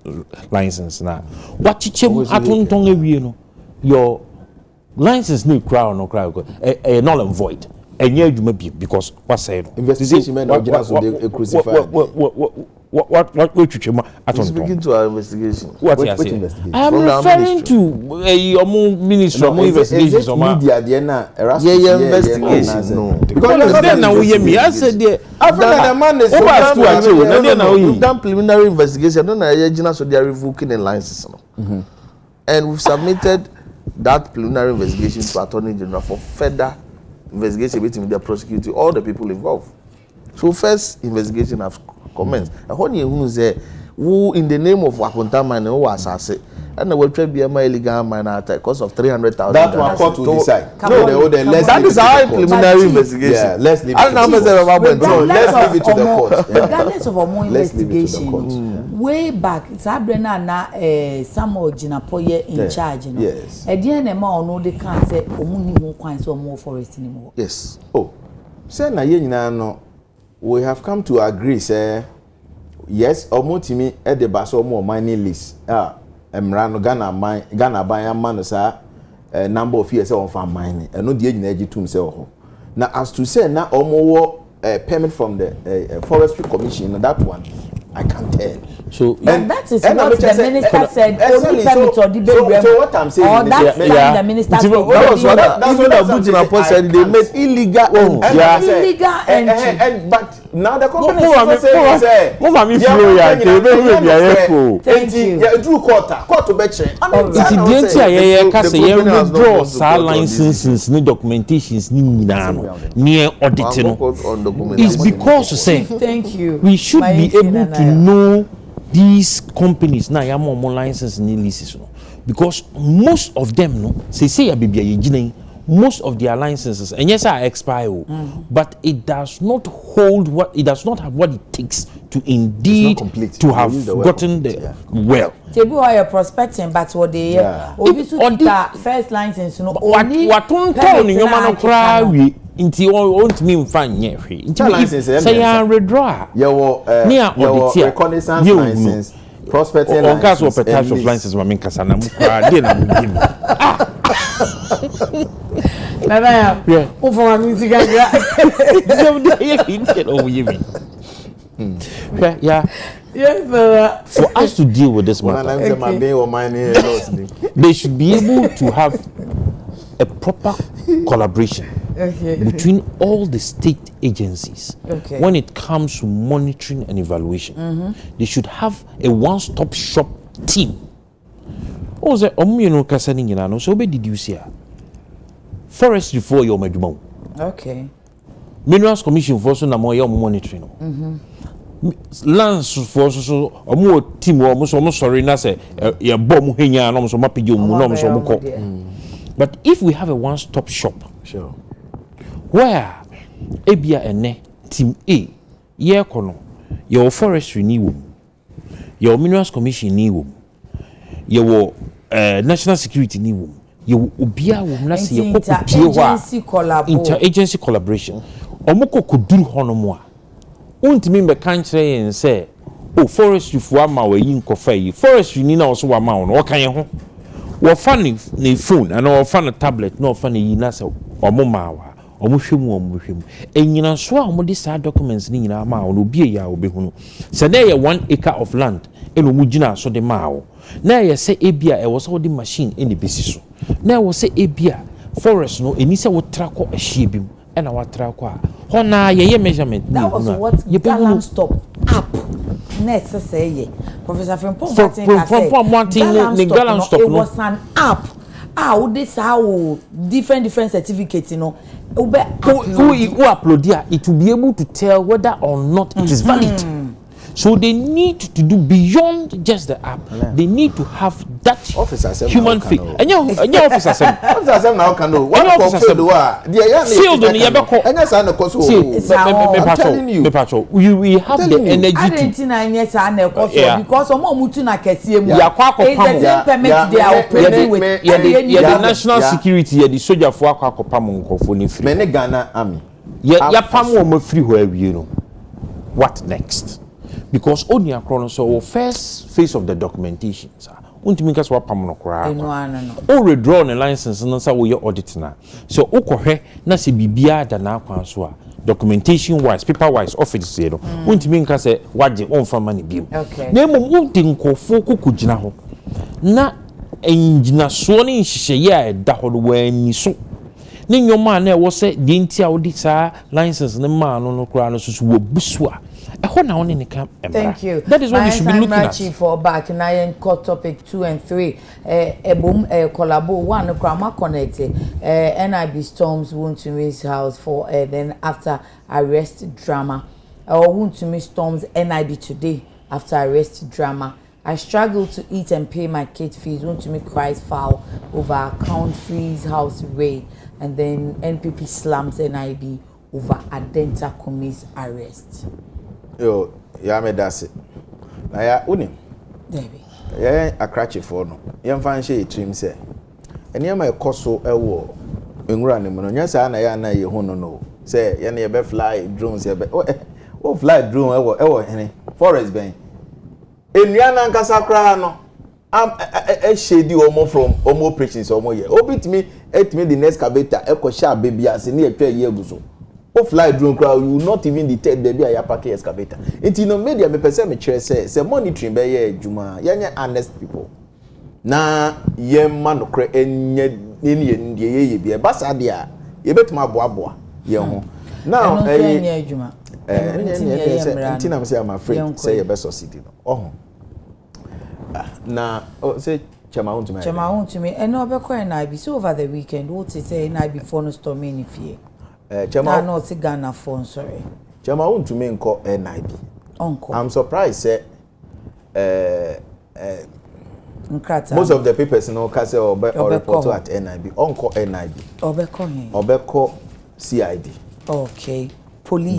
[SPEAKER 2] license now. What chichem atontong ewie no? Your license no crowd no crowd null and void. And yeah, you may be because what say
[SPEAKER 3] investigation men not just so they crucify.
[SPEAKER 2] what twetwema atonto.
[SPEAKER 4] Speaking to our investigation.
[SPEAKER 2] What you
[SPEAKER 3] Which
[SPEAKER 2] say?
[SPEAKER 3] investigation?
[SPEAKER 2] I am referring to a ministry of investigations
[SPEAKER 3] or media there na
[SPEAKER 4] investigation. No.
[SPEAKER 2] Because then now we me I said there
[SPEAKER 3] after the man is
[SPEAKER 4] we've done preliminary investigation. No na so they are revoking the licenses. And we've submitted that preliminary investigation to Attorney General for further investigation with the prosecutor, all the people involved. So first investigation have commenced. And when you say who in the name of Wakunta mine who was assassin and the will try be a illegal mine at a cost of 300,000.
[SPEAKER 3] That one court will decide. No,
[SPEAKER 4] that is our preliminary investigation.
[SPEAKER 3] Yeah, let's leave it
[SPEAKER 4] to the
[SPEAKER 3] court. Let's leave it to the court.
[SPEAKER 1] Regardless of our investigation, way back, it's Abrena na Samuel Jinapoye in charge.
[SPEAKER 3] Yes.
[SPEAKER 1] At the end, a man no they can't say omuni mo coins or more forest anymore.
[SPEAKER 4] Yes.
[SPEAKER 3] Oh, say na ye nyina no. We have come to agree, say yes, omotimi e de baso mo mining list. Emrano Ghana ban man sa number of years on farm mining. And no the nyina tum say ho. Now as to say na omo permit from the forestry commission, that one I can't tell.
[SPEAKER 1] So and that is what the minister said. Only permit or debate.
[SPEAKER 3] So what I'm saying
[SPEAKER 1] is that the minister
[SPEAKER 4] that's what Abuja said. They made illegal
[SPEAKER 1] illegal entry.
[SPEAKER 3] But now the company is saying
[SPEAKER 1] thank you.
[SPEAKER 3] Yeah, do court to bet check.
[SPEAKER 2] It's the idea ka say you withdraw sa licenses ni documentations ni nyina near audit no. It's because say
[SPEAKER 1] thank you.
[SPEAKER 2] We should be able to know these companies now yam more licenses and leases no, because most of them no say ya bibia ye most of their licenses and yes are expire but it does not hold what it does not have what it takes to indeed to have gotten the well.
[SPEAKER 1] Tebu are prospecting but what they obi to first license no
[SPEAKER 2] only what ton nyoma no kra wi nti won't me mfa nye hwe nti say ya redraw
[SPEAKER 3] your reconnaissance license prospecting license
[SPEAKER 2] on case of types of licenses ma menkasa na mu kra dey na mu give me
[SPEAKER 1] Nana ya ufo music ga
[SPEAKER 2] yeah
[SPEAKER 1] yes
[SPEAKER 2] for us to deal with this matter they should be able to have a proper collaboration between all the state agencies when it comes to monitoring and evaluation. They should have a one-stop shop team. Oh, the omuno kasani nyina no so be deduce here. Forestry for your meduma.
[SPEAKER 1] Okay.
[SPEAKER 2] Minerals Commission for so na mo your monitoring. Lands for so omo team omo so omo sorry na say ya bom henya no so mapige omo no so omo. But if we have a one-stop shop,
[SPEAKER 3] sure,
[SPEAKER 2] where ebia ene team A ye kono your forestry ni wo, your minerals commission ni wo, your national security ni wo, your obia wo na se ye interagency collaboration. Omoko koduru hono mo a untimi me kan kire yen say o forestry fu ama wa yi nkofa yi forestry ni na wo so wa ma wo no kan ye ho wo fa ni phone and wo fa na tablet no fa na yi na say omo ma wa omo hwemu enyina so a omo de sa documents ni nyina ma wo no bi ya obehunu se na ye 1 acre of land eno mu gina so de ma wo na ye se ebia e wo so de machine eni besi so na wo se ebia forest no eni se wo trako ahie bim ena wa trako a hona ye measurement ni
[SPEAKER 1] that was what Galam stop up next say Professor Frimpong Galam stop it was an app this how different certificates who
[SPEAKER 2] upload there it will be able to tell whether or not it is valid. So they need to do beyond just the app. They need to have that human face. And your officer
[SPEAKER 3] now can know. What
[SPEAKER 2] field on the we have the energy to
[SPEAKER 1] because
[SPEAKER 2] the national security the soldier for Akwa
[SPEAKER 3] many Ghana army.
[SPEAKER 2] What next? Because only a so first phase of the documentation, sir. Untimi nka so apam no kra. O redraw the license no say we audit na. So ukohwe na se bibia da na akwan so a documentation wise paper wise office you know wontimi nka say waje on fa mani biem na emom wonti nkofo kokugina ho na enjina so ne nhihye ya da ho wani so ne nyoma na e wo se de ntia wo di sa license ne ma no kura no so wo busua e ho na woni ne ka
[SPEAKER 1] thank you
[SPEAKER 2] that is what we should be looking at
[SPEAKER 1] chief for back na yen cut topic 2 and 3 ebom collabo one krama connected NIB storms want to raise house for then after arrest drama or want to miss storms NIB today after arrest drama. I struggle to eat and pay my kid fees. Want to make cries foul over account freeze, house raid, and then NPP slams NIB over Adenta Kumi's arrest.
[SPEAKER 3] Yo, ya me that's it. Na ya unim.
[SPEAKER 1] Debbie.
[SPEAKER 3] Ya akrache for no. Yam fan she trim say. Eni ma ekoso ewo nwura ne mu no. Nya sa na ya na ye hu no no. Say ya na ye be fly drones ye be. Oh fly drone ewo hene. Forest ben. Enuana nkasa kra no shady omo from omo operations omo ye obitimi etimi the next excavator ekosha baby ase ne etwa ye aguso o fly drone kra you not even detect the bia ya pack excavator it no media me pese me kire say monitoring be ye adwuma ye honest people na ye ma no kra enye ne ndie ye bia basa dia ye betuma boaboa ye ho now
[SPEAKER 1] enye adwuma
[SPEAKER 3] ntina me say I'm afraid say you best succeed no oh na say chama want to me
[SPEAKER 1] and no be call NIB so over the weekend what to say NIB for no storm in fear
[SPEAKER 3] chama
[SPEAKER 1] no say Ghana phone sorry
[SPEAKER 3] chama want to me nko NIB
[SPEAKER 1] uncle
[SPEAKER 3] I'm surprised say
[SPEAKER 1] Nkrata
[SPEAKER 3] most of the papers no ka say or report at NIB unko NIB obeko CID
[SPEAKER 1] okay police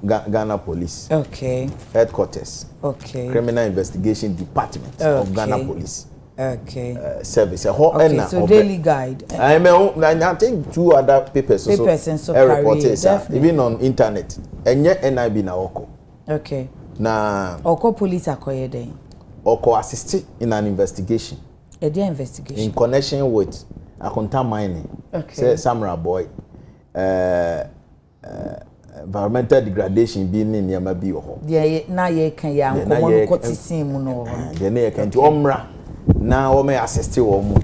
[SPEAKER 3] Ghana police
[SPEAKER 1] okay
[SPEAKER 3] headquarters
[SPEAKER 1] okay
[SPEAKER 3] criminal investigation department of Ghana police
[SPEAKER 1] okay
[SPEAKER 3] service
[SPEAKER 1] okay, so daily guide
[SPEAKER 3] I think 2 other papers
[SPEAKER 1] also
[SPEAKER 3] reporters even on internet enye NIB na oko
[SPEAKER 1] okay
[SPEAKER 3] na
[SPEAKER 1] oko police akoye den
[SPEAKER 3] oko assist in an investigation in connection with Akonta mining say Samra boy environmental degradation bi ni niam bi ho
[SPEAKER 1] de na ye kan ya nkomo no kotisin mu no
[SPEAKER 3] de na ye kan ti omra na o me assist wo mu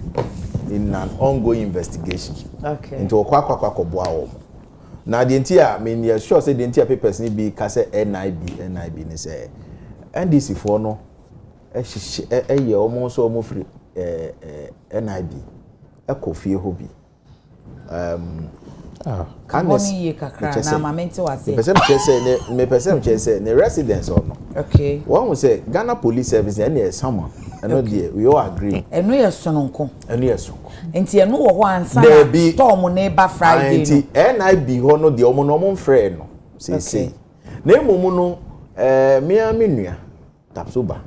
[SPEAKER 3] in an ongoing investigation
[SPEAKER 1] okay
[SPEAKER 3] into kwakwa boa wo na de ntia me ne sure say de ntia papers ni bi ka say NIB ni say NDC for no ye omo so omo free NIB ekofie ho bi
[SPEAKER 1] kanoni ye kakra na mamenti wase
[SPEAKER 3] me person say ne residence or no
[SPEAKER 1] okay
[SPEAKER 3] one will say Ghana police service and there someone no there we all agree
[SPEAKER 1] eno ye sononko enti eno wo ho ansa
[SPEAKER 3] na
[SPEAKER 1] storm na eba Friday
[SPEAKER 3] enti NIB ho no de omo no omo frɛ no say na emomu no mia menua tapsoba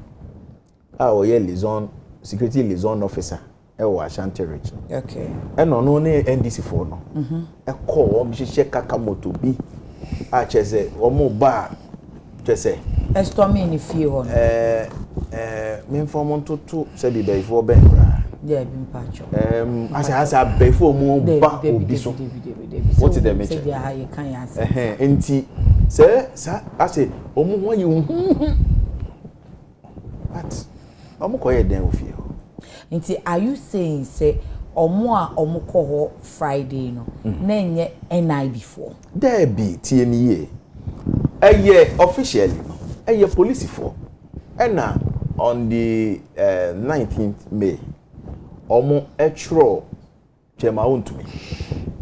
[SPEAKER 3] o ye liaison security liaison officer ewa Ashanti region
[SPEAKER 1] okay
[SPEAKER 3] eno no ne NDC for no ekọ o mhihye kaka moto bi a chese o mo ba chese
[SPEAKER 1] stormy ni fie ho
[SPEAKER 3] me inform to say the before ben bra
[SPEAKER 1] there bi mpacho
[SPEAKER 3] asa before mo ba obi so what is the measure
[SPEAKER 1] say dia haye kan ya say
[SPEAKER 3] enti say sa ase o mo ho yi but o mo ko ye den ofie
[SPEAKER 1] nti are you saying say omo a omo ko ho Friday no na enye NIB for
[SPEAKER 3] there be tie ni ye eye officially no eye police for na on the 19th May omo etro chema want me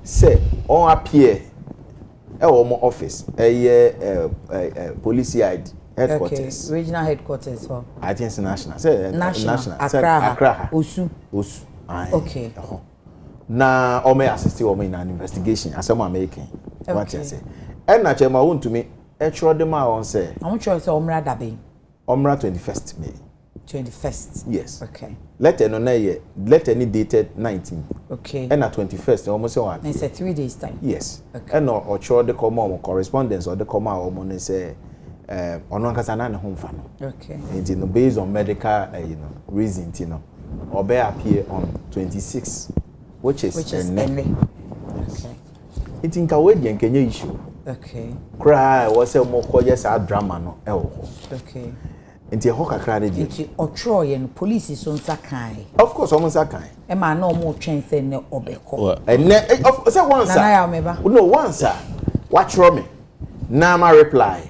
[SPEAKER 3] say on appear omo office eye police ID headquarters
[SPEAKER 1] okay regional headquarters for
[SPEAKER 3] I think it's national say national
[SPEAKER 1] Accra Osu
[SPEAKER 3] okay na o me assist o me in an investigation asem American what you say and na chema want to me etro dem a on say
[SPEAKER 1] I'm sure say omra dabe
[SPEAKER 3] omra 21st May
[SPEAKER 1] 21st
[SPEAKER 3] yes
[SPEAKER 1] okay
[SPEAKER 3] letter no na ye letter ni dated 19
[SPEAKER 1] okay
[SPEAKER 3] and na 21st almost say what
[SPEAKER 1] it's a 3 days time
[SPEAKER 3] yes
[SPEAKER 1] okay
[SPEAKER 3] and no otro de come on correspondence or de come out o mo say ono nkasa na ne ho mfa no
[SPEAKER 1] okay
[SPEAKER 3] and no based on medical reason or be appear on 26 which is
[SPEAKER 1] okay
[SPEAKER 3] it think away the kenye issue
[SPEAKER 1] Okay.
[SPEAKER 3] Cry was a more coyes drama no
[SPEAKER 1] Okay.
[SPEAKER 3] Into a hoka cry.
[SPEAKER 1] Into Otroy and police is on Sakai.
[SPEAKER 3] Of course, almost Sakai.
[SPEAKER 1] A man no more chance than Obeko.
[SPEAKER 3] And of course, once I remember. No, once, sir. Watch me. Now my reply.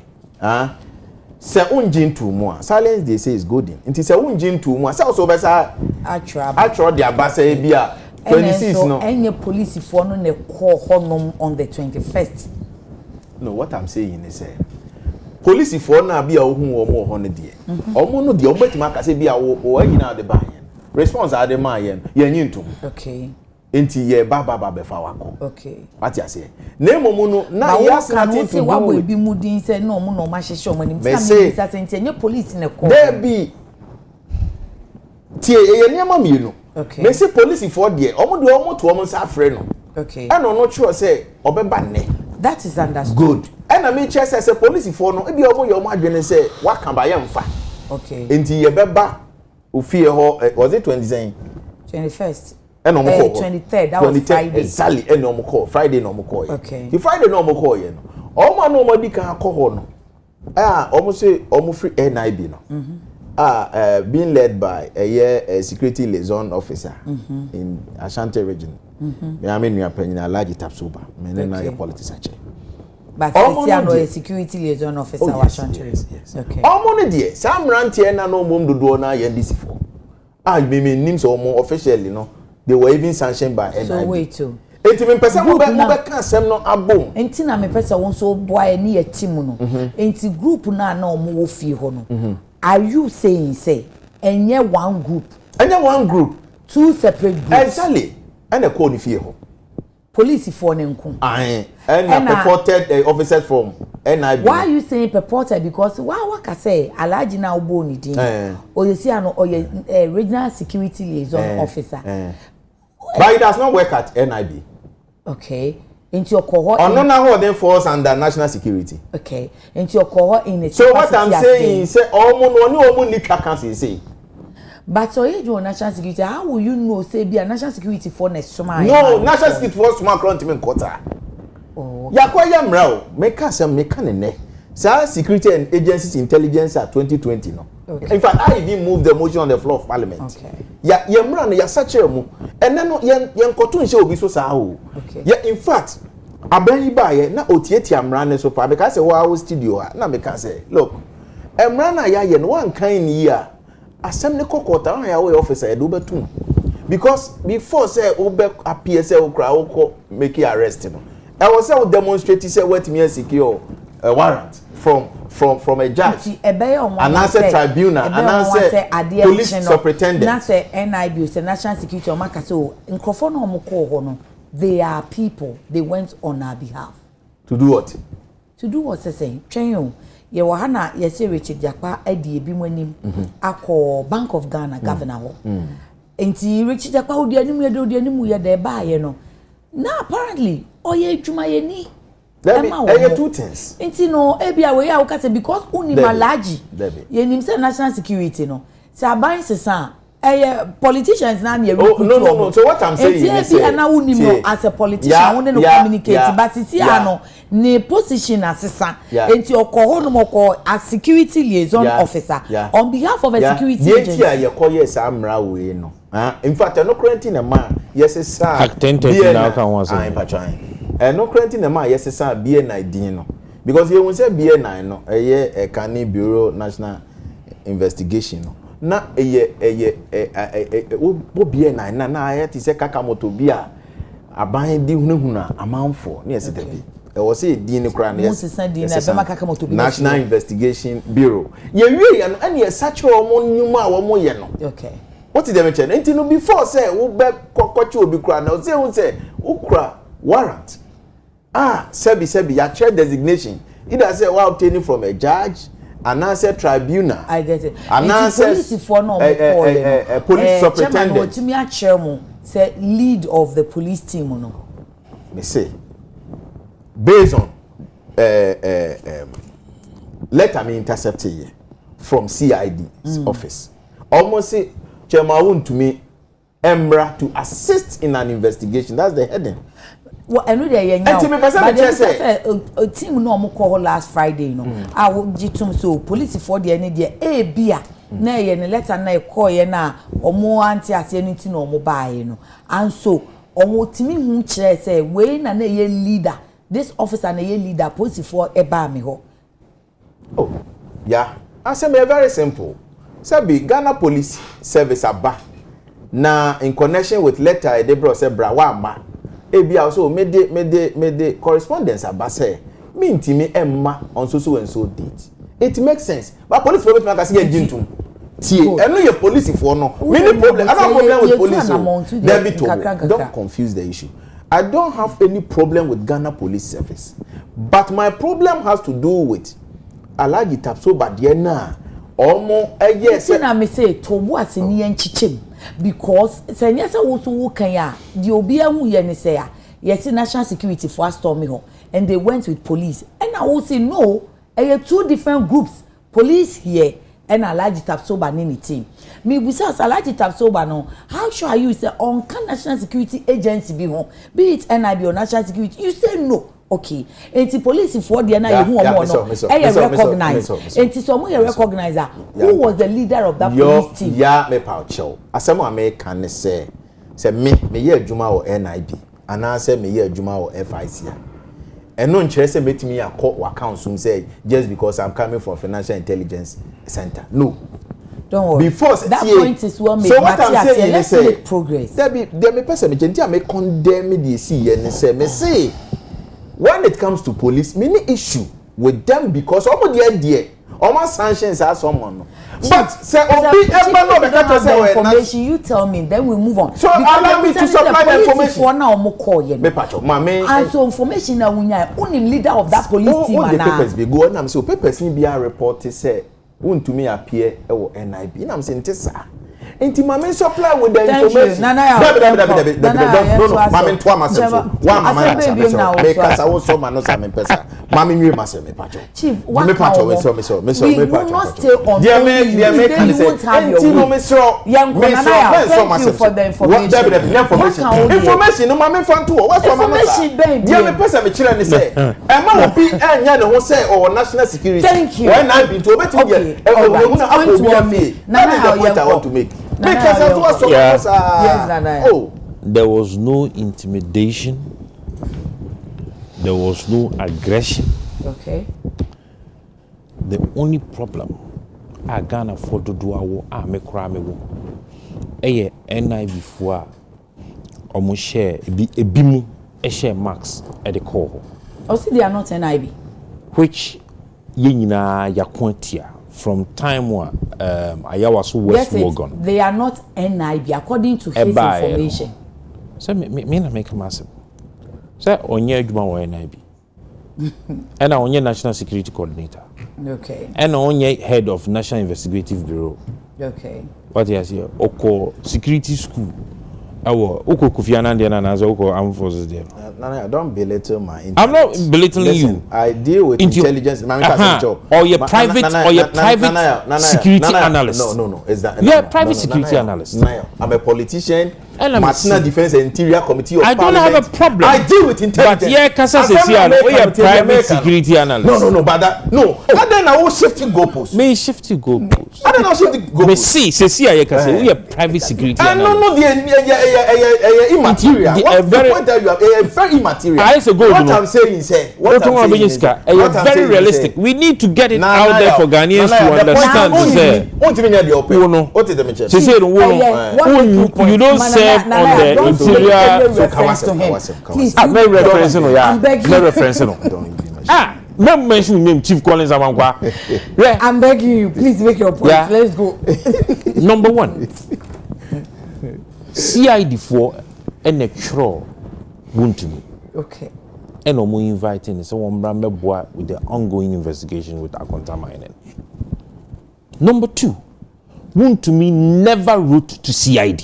[SPEAKER 3] Say unjin too more. Silence they say is good in. It is a unjin too more. So better. I try the abasa bia 26 no.
[SPEAKER 1] Any police for no ne call honum on the 21st.
[SPEAKER 3] No, what I'm saying is police for na bia ohun omo hono de. Omo no de obetima ka say bia wo anyina de ba yen. Response are the man yen. Yen yintum.
[SPEAKER 1] Okay.
[SPEAKER 3] Enti ye baba befa wako.
[SPEAKER 1] Okay.
[SPEAKER 3] What you say? Name mu no na yes nothing to do.
[SPEAKER 1] Wa boy bi mudin say no mu no ma hwehwe omo nim.
[SPEAKER 3] Say
[SPEAKER 1] any police ne call.
[SPEAKER 3] There be tie ye niam mienu.
[SPEAKER 1] Okay.
[SPEAKER 3] Me say police for there. Omo de omo to omo sa afre no.
[SPEAKER 1] Okay.
[SPEAKER 3] And no sure say obeba ne.
[SPEAKER 1] That is understood.
[SPEAKER 3] Good. And I mean chess as a police for no. Ebi omo your adwene say what can buy am fa.
[SPEAKER 1] Okay.
[SPEAKER 3] Enti ye beba ofie ho was it
[SPEAKER 1] 21st.
[SPEAKER 3] And no more
[SPEAKER 1] 23rd, that was Friday.
[SPEAKER 3] Exactly, and no more Friday no more.
[SPEAKER 1] Okay.
[SPEAKER 3] The Friday no more yen. All man no more can call no. Almost say almost free NIB no. Being led by a security liaison officer in Ashanti region. I mean, we are paying a large tapsuba. Me na your politics ache.
[SPEAKER 1] But it's a security liaison officer Ashanti.
[SPEAKER 3] Yes.
[SPEAKER 1] Okay.
[SPEAKER 3] All money dear. Some rant here na no mum do na yendisi for. Me names or more officially no. They were even sanctioned by NIB.
[SPEAKER 1] So wait too.
[SPEAKER 3] 80% mo be kan sem no abom.
[SPEAKER 1] Enti na me pesa won so boy ni team no. Enti group na omo wo fie ho no. Are you saying say enye one group?
[SPEAKER 3] Enye one group,
[SPEAKER 1] two separate groups.
[SPEAKER 3] Exactly. And a call fie ho.
[SPEAKER 1] Police for nenku.
[SPEAKER 3] And purported officers from NIB.
[SPEAKER 1] Why are you saying purported? Because why can say Alaji na obo ni din. Or you see ano or regional security liaison officer.
[SPEAKER 3] But it does not work at NIB.
[SPEAKER 1] Okay. Into your cohort.
[SPEAKER 3] Or no now then falls under national security.
[SPEAKER 1] Okay. Into your cohort in the.
[SPEAKER 3] So what I'm saying is say omo ni can say.
[SPEAKER 1] But so you national security, how will you know say be a national security for next summer?
[SPEAKER 3] No, national security for summer current me quarter. Oh. Ya kwa ya mrao, make ne. Sa security and agencies intelligence at 2020 no. Okay. In fact, I even moved the motion on the floor of parliament.
[SPEAKER 1] Okay.
[SPEAKER 3] Ya mra no ya sache mu. And then yen koto nse obi so sa ho.
[SPEAKER 1] Okay.
[SPEAKER 3] Ya in fact, abran ba ye na otietia mra ne so pa because say wa studio na make say, look, mra na ya ye no wan kan ni ya. Asem ne kokota na ya we officer do betum. Because before say obe appear say okra okọ make arrest no. I was say demonstrate say what me secure a warrant from a judge and answer tribunal and answer police superintendent.
[SPEAKER 1] Na say NIB say national security o maka so nkrofo no mo call ho no, they are people, they went on our behalf
[SPEAKER 3] to do what?
[SPEAKER 1] To do what? Say twen yo ye wo ha na ye say Richard Jakpa adi ebi manim akọ Bank of Ghana governor ho enti Richard Jakpa odi animu ye de ba ye no. Now apparently oye adwuma ye ni
[SPEAKER 3] there two things.
[SPEAKER 1] Enti no ebia we ya ukase because unimalaji ye nim say national security no say aban sesa politicians na me recruit.
[SPEAKER 3] No. So what I'm saying is
[SPEAKER 1] say na unim as a politician we no communicate but see ano ne position asesa enti okoho no moko as security liaison officer on behalf of a security agency.
[SPEAKER 3] Ye koye sa amra we no. In fact, no currently na ma yes sir.
[SPEAKER 2] Actented now can once.
[SPEAKER 3] No currently na ma yes sir BNI din no. Because you won say BNI no a Kani Bureau National Investigation no. Na wo BNI na ayet say kakamoto bia aban di hunahuna amanfo na yes tebi. E wo say din ni kra na yes. National Investigation Bureau. Ye wie ya no ene ye sache omo nyuma a wo mo ye no.
[SPEAKER 1] Okay.
[SPEAKER 3] What is the mention? Until no before say wo be kokochi obi kra na say ukra warrant. Sebi ya chair designation. Either say we obtaining from a judge, and answer tribunal.
[SPEAKER 1] I get it.
[SPEAKER 3] And
[SPEAKER 1] police for no
[SPEAKER 3] police superintendent.
[SPEAKER 1] Chairman chairman say lead of the police team no.
[SPEAKER 3] Me say based on letter me intercepted from CID's office. Almost say Chairman want to me Emra to assist in an investigation. That's the heading.
[SPEAKER 1] Well, I know they are
[SPEAKER 3] now.
[SPEAKER 1] A team no more call last Friday, no. I will jitum so police for the any dear a beer. Nay, and letter na call ye na or more anti as anything or mobile, no. And so, or Timmy whom chair say, Wayne and a year leader, this officer and a year leader, police for a bar me ho.
[SPEAKER 3] Oh, yeah. I say me very simple. Sabi Ghana Police Service aba. Na in connection with letter Debra say bra wa ma. Ebi also made the correspondence aba say me ntimi emma on so and so date. It makes sense. But police for me say gintum. Tie, eno ye police for no. Many problem. I don't problem with police. There be to don't confuse the issue. I don't have any problem with Ghana Police Service. But my problem has to do with Alhaji Tapsoba Diena. Omo yes
[SPEAKER 1] na me say to what ni enchichem because say nyese wo so wo kan ya the obi ahu ye ne say ya yes national security for storm me ho and they went with police and I will say no two different groups police here and Alhaji Tapsoba ni team me we say Alhaji Tapsoba no how sure are you say on national security agency be ho be it NIB or national security you say no. Okay, enti police for the na you recognize. Enti so mo recognizer. Who was the leader of that police team?
[SPEAKER 3] Yeah, me pa chow. Asem America ne say me ye adwuma wo NIB. Ana say me ye adwuma wo FIC. Eno nkyere say metimi akọ account sum say just because I'm coming from financial intelligence center. No.
[SPEAKER 1] Don't worry.
[SPEAKER 3] Before
[SPEAKER 1] that point is what make let's make progress.
[SPEAKER 3] There me person me genti me condemn the see and say me say when it comes to police, many issue with them because almost sanctions are someone. But say
[SPEAKER 1] information you tell me, then we move on.
[SPEAKER 3] So allow me to supply the information.
[SPEAKER 1] For now, and so information now we are only leader of that police team.
[SPEAKER 3] The papers be go and so papers be a report say want to me appear NIB. And I'm saying this. Enti mama supply with the information.
[SPEAKER 1] No,
[SPEAKER 3] mama to myself. One mama me kasa wo so ma no sa me pesa. Mama nwe masem me pacho.
[SPEAKER 1] Chief, what
[SPEAKER 3] me pacho me so me pacho.
[SPEAKER 1] Must stay on.
[SPEAKER 3] Dear me can say enti no me so.
[SPEAKER 1] Thank you for the information.
[SPEAKER 3] Information no mama fan to what so mama. Dear me pesa me chira ni say. E ma obi anya ne ho say or national security.
[SPEAKER 1] Thank you.
[SPEAKER 3] When I been to obeti there. I want to make. Because that was so
[SPEAKER 1] yes, Nana.
[SPEAKER 2] Oh, there was no intimidation. There was no aggression.
[SPEAKER 1] Okay.
[SPEAKER 2] The only problem I Ghana for to do our me cry me wo. Eye NIB before almost share a bimu a share max at the core.
[SPEAKER 1] Oh, see, they are not NIB.
[SPEAKER 2] Which yina yakwantia. From time one, Ayawasu West Wogon.
[SPEAKER 1] They are not NIB according to his information.
[SPEAKER 2] So me na make a massive. So onye adwuma wo NIB. And onye National Security Coordinator.
[SPEAKER 1] Okay.
[SPEAKER 2] And onye head of National Investigative Bureau.
[SPEAKER 1] Okay.
[SPEAKER 2] What is here? Oko security school. Awo oko Kofi Annan na nazo oko armed forces there.
[SPEAKER 3] I don't belittle my intelligence.
[SPEAKER 2] I'm not belittling you.
[SPEAKER 3] I deal with intelligence.
[SPEAKER 2] Or your private security analyst.
[SPEAKER 3] No. Is that
[SPEAKER 2] private security analyst.
[SPEAKER 3] I'm a politician. National Defense and Interior Committee of
[SPEAKER 2] Parliament. I don't have a problem.
[SPEAKER 3] I deal with intelligence.
[SPEAKER 2] But yeah, Kasa says you are private security analyst.
[SPEAKER 3] No, but that no. And then I will shift goalposts.
[SPEAKER 2] May shift goalposts.
[SPEAKER 3] I don't know shift goalposts.
[SPEAKER 2] Me see, say you Kasa, we are private security analyst.
[SPEAKER 3] No, the immaterial. What the point that you are very immaterial. What I'm saying is, what I'm saying is
[SPEAKER 2] very realistic. We need to get it out there for Ghanaians to understand.
[SPEAKER 3] What is the message?
[SPEAKER 2] You don't say on the interior
[SPEAKER 1] please
[SPEAKER 2] very referencing very referencing don't mention name Chief Collins Amankwa.
[SPEAKER 1] I'm begging you, please make your point. Let's go.
[SPEAKER 2] Number one, CID4 and a troll won't me.
[SPEAKER 1] Okay.
[SPEAKER 2] And I'm inviting someone with the ongoing investigation with Akonta Mining. Number two, won't me never wrote to CID.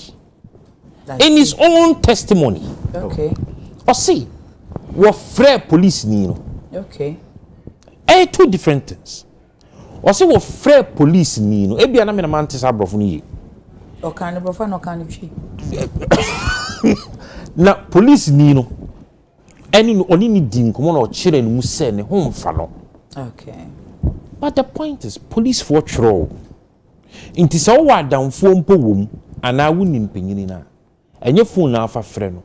[SPEAKER 2] In his own testimony.
[SPEAKER 1] Okay.
[SPEAKER 2] Or see, what frail police need.
[SPEAKER 1] Okay.
[SPEAKER 2] Two different things. Or see what frail police need. Ebi ana me na man tisa brofo ni.
[SPEAKER 1] O kan brofo no kan chi.
[SPEAKER 2] Na police need any oni ni di nkomo na o kire ne mu se ne ho mfa no.
[SPEAKER 1] Okay.
[SPEAKER 2] But the point is police for throw. Inti se wo adamfo mpo wom ana woni mpanyini na. Enye phone na afa frɛ no.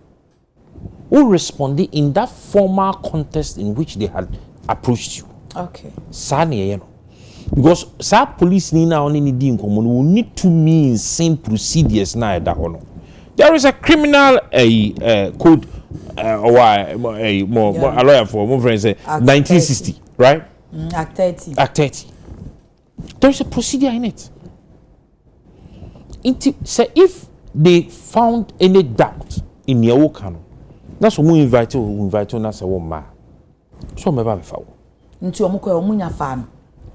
[SPEAKER 2] Who responded in that formal context in which they had approached you.
[SPEAKER 1] Okay.
[SPEAKER 2] Sane because sa police ni na oni ni di nkomo no need to mean same procedures na da hono. There is a criminal code or a lawyer for more friends say 1960, 30. Right?
[SPEAKER 1] Act 30.
[SPEAKER 2] Act 30. There is a procedure in it. So if they found any doubt in your canon, that's what we invite you na say ma. So me ba be fa wo.
[SPEAKER 1] Nti omuko omunya fa no.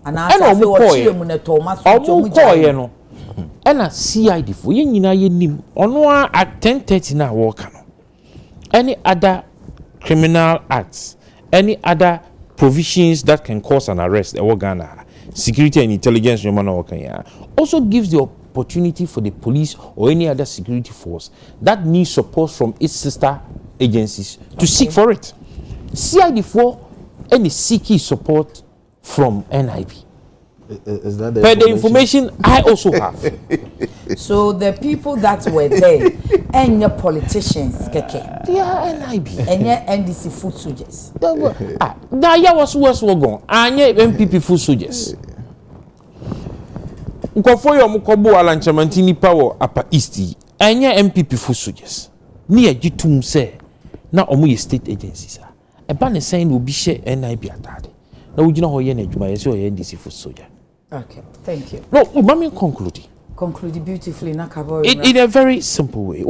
[SPEAKER 1] Ana asa fe wo chire mu ne to ma so omu
[SPEAKER 2] ja no. Ena CID for ye nyina ye nim. Ono at 10:30 na wo ka no. Any other criminal acts, any other provisions that can cause an arrest, Ghana, security and intelligence also gives the opportunity for the police or any other security force that needs support from its sister agencies to seek for it. CID4 any seeking support from NIB.
[SPEAKER 3] Is that the
[SPEAKER 2] but the information I also have.
[SPEAKER 1] So the people that were there and your politicians, keke.
[SPEAKER 2] They are NIB.
[SPEAKER 1] And your NDC food soldiers.
[SPEAKER 2] That year was Wagon. And your MPP food soldiers. Nkofo yo mukobo alanchamantini power upper east. And your MPP food soldiers. Near Jitum say, now omu state agencies. A ban is saying will be share NIB atade. Now we know how you need to say NDC food soldier.
[SPEAKER 1] Okay, thank you.
[SPEAKER 2] No, Mami conclude.
[SPEAKER 1] Conclude beautifully, Nakabori.
[SPEAKER 2] In a very simple way.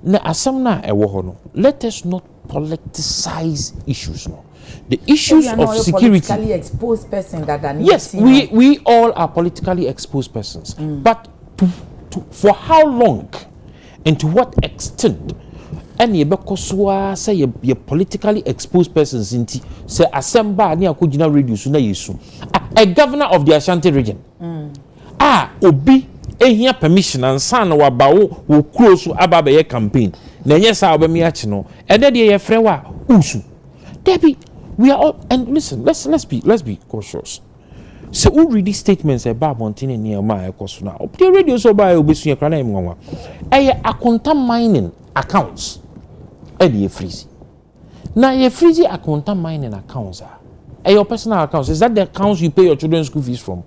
[SPEAKER 2] Na asamna ewo let us not politicize issues. No. The issues of security.
[SPEAKER 1] Politically exposed person that
[SPEAKER 2] yes, we all are politically exposed persons. But for how long and to what extent? And ye bekoswa say ye politically exposed persons inti say asemba ni akojina radio so na yesu a governor of the Ashanti region obi ehia permission and san wa bawo wo kuro so aba ye campaign na nyesa obemi achi no ede de ye frɛ wa usu debi we are all and listen let's be cautious. So who read these statements about Montini near my cosuna the radio so by obesu yakra na imwa akonta mining accounts e freeze. Now you freeze account mining accounts your personal accounts. Is that the accounts you pay your children's school fees from?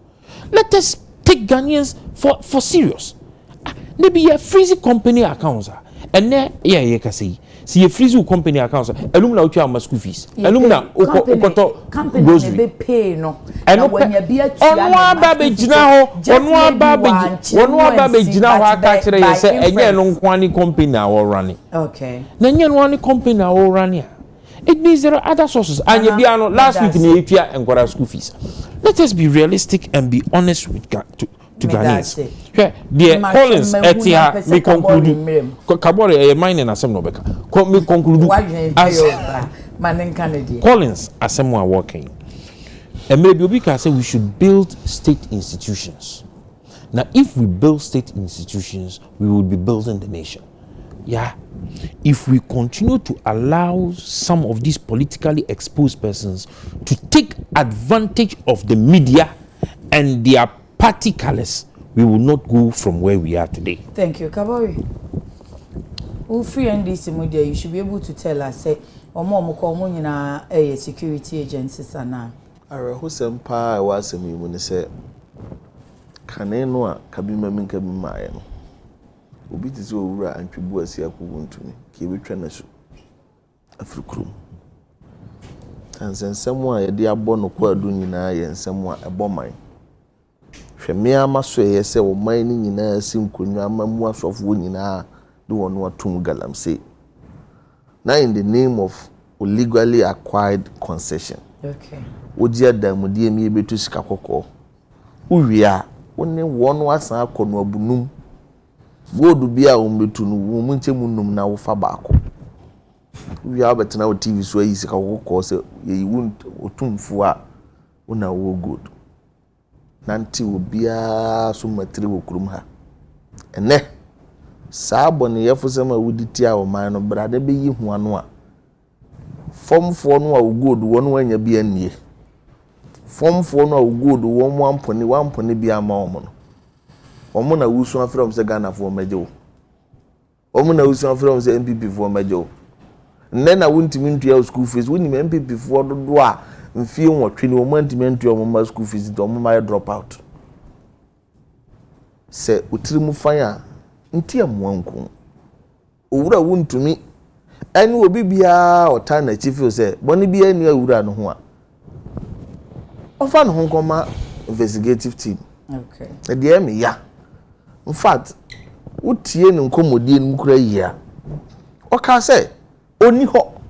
[SPEAKER 2] Let us take Ghanaians for serious. Maybe a freeze company accounts and then you can see a freeze company accounts alumna uchi ama school fees alumna ukoto
[SPEAKER 1] company be pay no
[SPEAKER 2] and when you be a onwa ba gina ho onwa ba gina ho aka kire ye se enye no nkwani company a wo running.
[SPEAKER 1] Okay,
[SPEAKER 2] na enye no one company a wo running. It means there are other sources. And you be last week in Ethiopia and got school fees. Let us be realistic and be honest with to Ghanaians. The Collins etia me conclude. Kabore mining asem no beka. Me conclude. Collins asem are working. And maybe we can say we should build state institutions. Now, if we build state institutions, we will be building the nation. Yeah. If we continue to allow some of these politically exposed persons to take advantage of the media and their party colors, we will not go from where we are today.
[SPEAKER 1] Thank you, Kabori. Who free NDC media, you should be able to tell us, say, a security agencies are now.
[SPEAKER 4] Who sempa was a me when they say, Caneno, Kabima Minka. Obi tisi owura antwebu asi akowo ntumi ke betwa na so afrikrum nsensem a ye de abɔ no kwa adu nyinaa ye nsem a ɛbɔ man hwɛ me ama so ye sɛ wo man ni nyinaa si nkonwa ama mu asɔfo nyinaa de wɔn atum galamsey now in the name of illegally acquired concession.
[SPEAKER 1] Okay,
[SPEAKER 4] oji adamudie mi betu sika kokɔ uwia woni wɔn wasan akɔ no abunum wodu bia umbetu no wo nche munum na wo fa baako wi abetena wo TV so ayi sika kokɔ se ye won otumfo a wona wo good nanti obia so matire wo kurum ha ene saa bɔne yɛfo sɛm a woditi a wo man no brade be yi ho ano a form for no good one when you be any form for no good one penny be a moment. Omuna wusu from the Ghana for Mejo. Omuna wusu from the MPP for Mejo. And then I went to mean to your school fees when you MPP for the door and feel what train or mentiment to your mama's school fees to my drop out. Say, Utrimu fire, Intia Mwankum. Ura wouldn't to me, and will be bia or Tana Chief you say, Bonnie be any Ura no one. Often Hong Kong investigative team.
[SPEAKER 1] Okay.
[SPEAKER 4] At the end, yeah. In fact, what yen and commodity in Mukra year? What can I say? Only ho.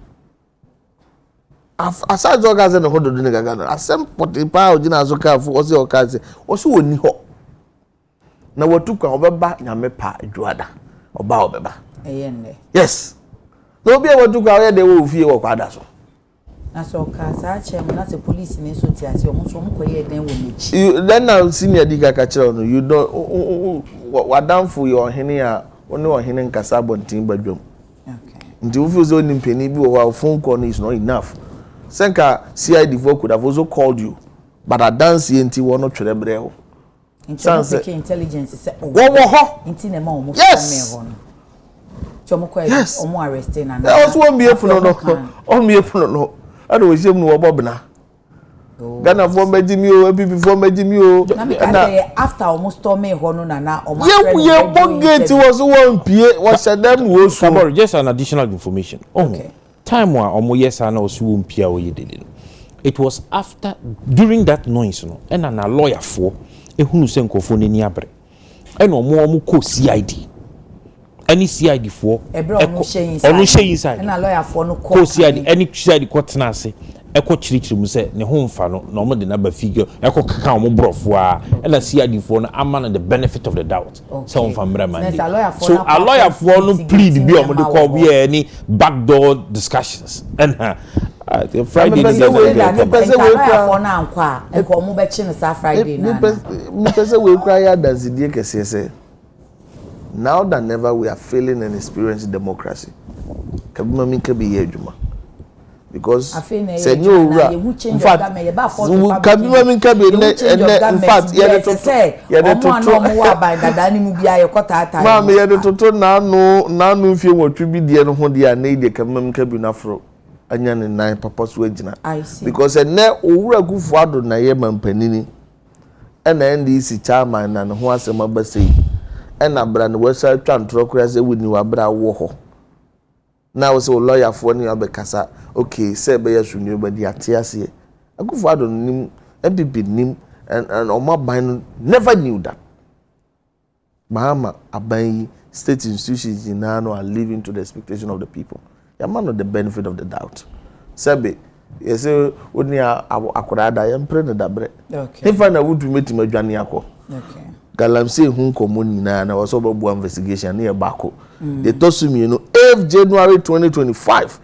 [SPEAKER 4] Aside Zogas and the Hodo Dinagana, a simple power dinner Zoka for Osi or Kazi, was only ho. Now what took our back Yamepa, Juada, or Baobaba. Yes. No be able to go where they will feel what others.
[SPEAKER 1] That's all, Casa, that's a police in Sotias, you almost won't pay then when
[SPEAKER 4] you then now senior Diga Catcher, you don't what down for your Henia, or no Henen Casabon team bedroom.
[SPEAKER 1] Okay.
[SPEAKER 4] Until you feel in penny or phone call is not enough. Senka CID could have also called you, but I dance until one of Trebrel.
[SPEAKER 1] Intelligence is yes. Yes.
[SPEAKER 4] That was one be a no. I don't wish him no Bobna. Ghana for Majimio, people for Majimio.
[SPEAKER 1] After almost Tommy Honona, or
[SPEAKER 4] yeah, was one PA, was a damn was
[SPEAKER 2] just an additional information. Okay. Time wa omo yes ana osu mpia we yedele. It was after during that noise no and a lawyer for ehunu se nkofo ni abre. And omo ko CID. Any CID for onu shey inside.
[SPEAKER 1] And a lawyer for no
[SPEAKER 2] ko CID any CID court na se eko chirichiri mu se ne ho mfa no na omo de na ba figure eko kaka omo brofo a and a CID for no ama the benefit of the doubt. So on famra man. So a lawyer for no plead be omo de call be any backdoor discussions. And Friday
[SPEAKER 1] for now kwa e ko omo be chi no sa Friday na.
[SPEAKER 4] Me pese we cry as the kese say. Now that never we are failing and experiencing democracy. Kabima mi ke be yedwuma. Because say no in fact Kabima mi ke be in fact ye to Mama ye to na no fie wotwe bi de no ho de a na ide Kabima mi ke be na fro anya ne nine papa so agina. Because na owura kufu ado na ye mampanini e na NDC chairman na ne ho asema ba sei and a brand website trantrocracy with new abra wo now so lawyer for ni abekasa okay say be yes new body atiase akufo adon nim MPP nim and oma ban never knew that Bahama aban state institutions in now are living to the expectation of the people ya man of the benefit of the doubt sabe yes oni akorada ya mpre da bre okay if na would meet me adwane akọ okay Galamsey hun komoni na was about investigation near Bako. They told me, 8th January 2025,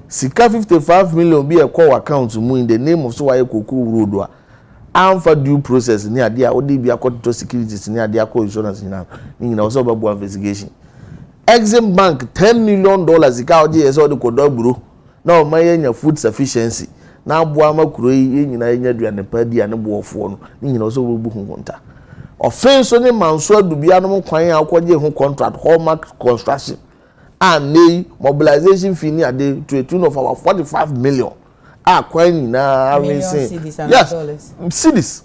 [SPEAKER 4] Sika 55 million be a call account to in the name of Soaye Koku Roadwa. And for due process near the ODB according to securities near the insurance now. Also about investigation. Exim Bank $10 million Sika Oji is all the Kodobro. Now my food sufficiency. Now Buama Kuroi in Nigeria and the Padi and the Buafon. Also will be hunter. Offense only manso do bia no kwan akwaje ho contract hallmark construction and nay mobilization fee ni ade to a tune of about 45 million kwan na awinsin yes cities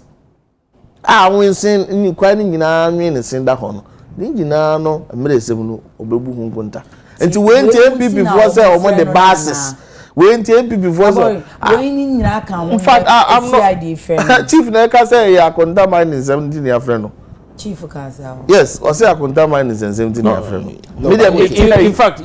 [SPEAKER 4] awinsin ni kwan ni nyina awinsin da ho no ni nyina no emeresem no obebu ho nkonta enti we nti MPP for say omo the basis we nti MPP for say
[SPEAKER 1] we ni nyina kan
[SPEAKER 4] in fact I'm not chief na ka say ya konta mine 17 ya friend no
[SPEAKER 1] chief Kasa
[SPEAKER 4] yes o say akonta mine 17 ya friend no
[SPEAKER 2] in fact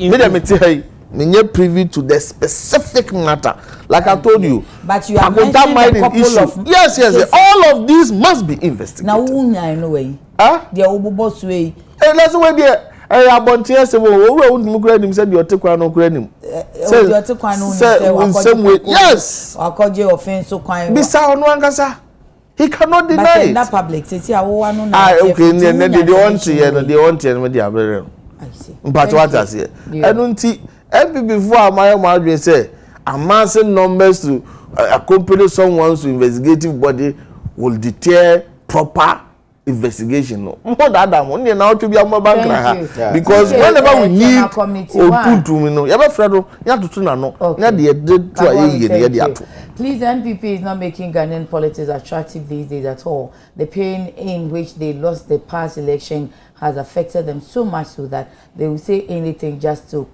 [SPEAKER 4] me privy to the specific matter like I told you
[SPEAKER 1] but you have mentioned a couple of
[SPEAKER 4] yes all of these must be investigated
[SPEAKER 1] now who I know way the obobo way
[SPEAKER 4] that's why there abontia se wo owura wondim kura nim se de otekwa no kura nim
[SPEAKER 1] se de otekwa no
[SPEAKER 4] se yes
[SPEAKER 1] akoje offense kwan
[SPEAKER 4] bisa ono ankasa he cannot deny
[SPEAKER 1] but
[SPEAKER 4] it
[SPEAKER 1] in that public say awo no na
[SPEAKER 4] okay they want to me dey abrere
[SPEAKER 1] I see
[SPEAKER 4] but what I say enu nti MPP for amayo madwen say amassing numbers to accompany someone to investigative body will deter proper investigation. No, more that one now to be a more bank because whenever we need to you have a friend, you have to know.
[SPEAKER 1] Please, NPP is not making Ghanaian politics attractive these days at all. The pain in which they lost the past election has affected them so much so that they will say anything just to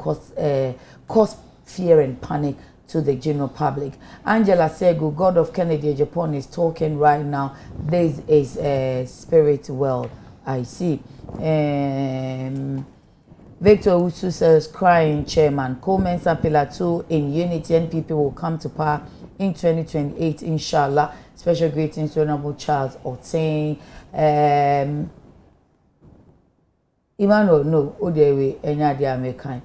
[SPEAKER 1] cause fear and panic to the general public. Angela Segu, God of Kennedy Japan, is talking right now. This is a spirit world. I see. Victor Usu says, crying chairman. Comments and pillar 2 in unity and people will come to power in 2028, inshallah. Special greetings to Honorable Charles Otain. Emmanuel, no, Odewe, any American.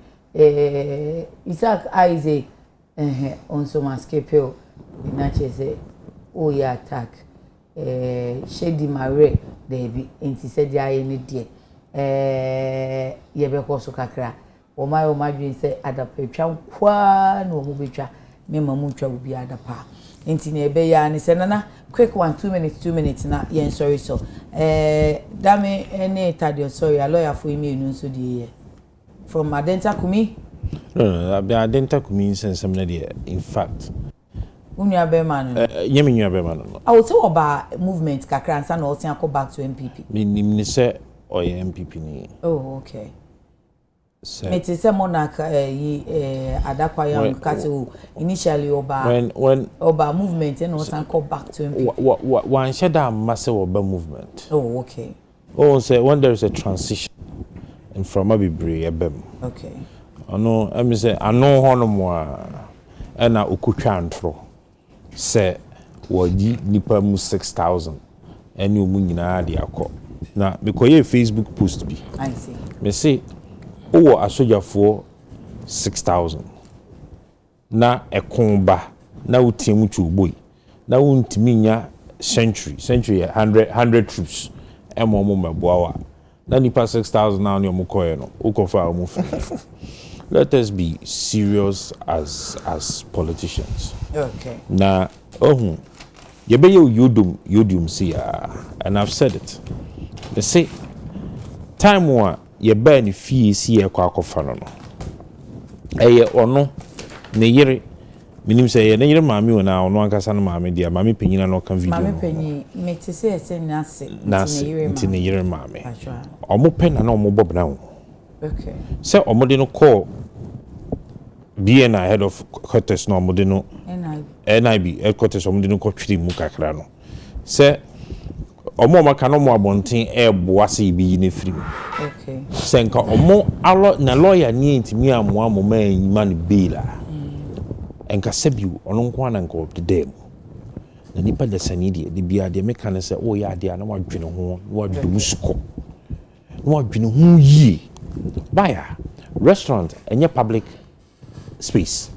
[SPEAKER 1] Isaac Isaac. On so maskepel inache say oh ya attack Shady Mare debi enti said ya any dear ye be ko so kakra o my dream say adapetwa kwa no mu betwa me mamu twa obi adapa enti na ebe ya ni say nana quick 2 minutes na yen sorry so dame any tadio sorry a lawyer for me no so die from Adenta Kumi.
[SPEAKER 2] No, I didn't talk means and some idea. In fact,
[SPEAKER 1] Unya Berman.
[SPEAKER 2] Yeminya Berman.
[SPEAKER 1] I would say about movement, Kakran, and also go back to MPP.
[SPEAKER 2] Minister or MPP.
[SPEAKER 1] Oh, okay. It is a monarch, Adekye Nsroma initially when Oba movement and also go back to MPP.
[SPEAKER 2] One shed a massive Oba movement.
[SPEAKER 1] Oh, okay.
[SPEAKER 2] Oh, say when there is a transition and from Abibri, Ebem.
[SPEAKER 1] Okay.
[SPEAKER 2] Ano emi say ano hono mo a na okutwa ntro say wogi nipa mu 6000 eni omu nyina de akọ na mekoye Facebook post bi
[SPEAKER 1] I see
[SPEAKER 2] me say owo asojafo 6000 na ekonba na utiemu chuboy na wuntimi nya century 100 troops emo mo meboa na nipa 6000 na oni omukoye no ukofa omu let us be serious as politicians.
[SPEAKER 1] Okay.
[SPEAKER 2] Na yebe yodum see and I've said it. They say time wa yebe ni fie si e kwa akofa no. Eye ono ne yire minim say ye ne yire maami wona ono ankasa no maami dia maami penyina no kan video.
[SPEAKER 1] Maami penyi meti say ese
[SPEAKER 2] nti ne yire maami. Omo pen na omo bob na.
[SPEAKER 1] Okay.
[SPEAKER 2] So omodino call BNI head of quarters no omodino NIB headquarters omodino ko twiri mu kakra no. Se omo maka no mo abonten eboa se bi ne firi.
[SPEAKER 1] Okay.
[SPEAKER 2] Se nka omo alo na lawyer ni ntimi amoa mo ma anyima ne bail a. Enka sebiu ono nko na nka obdem. Na nipa de sani de bia de meka ne se o ya de na wadwene ho wadum suko. Na wadwene ho yi. Buyer, restaurant, and your public space.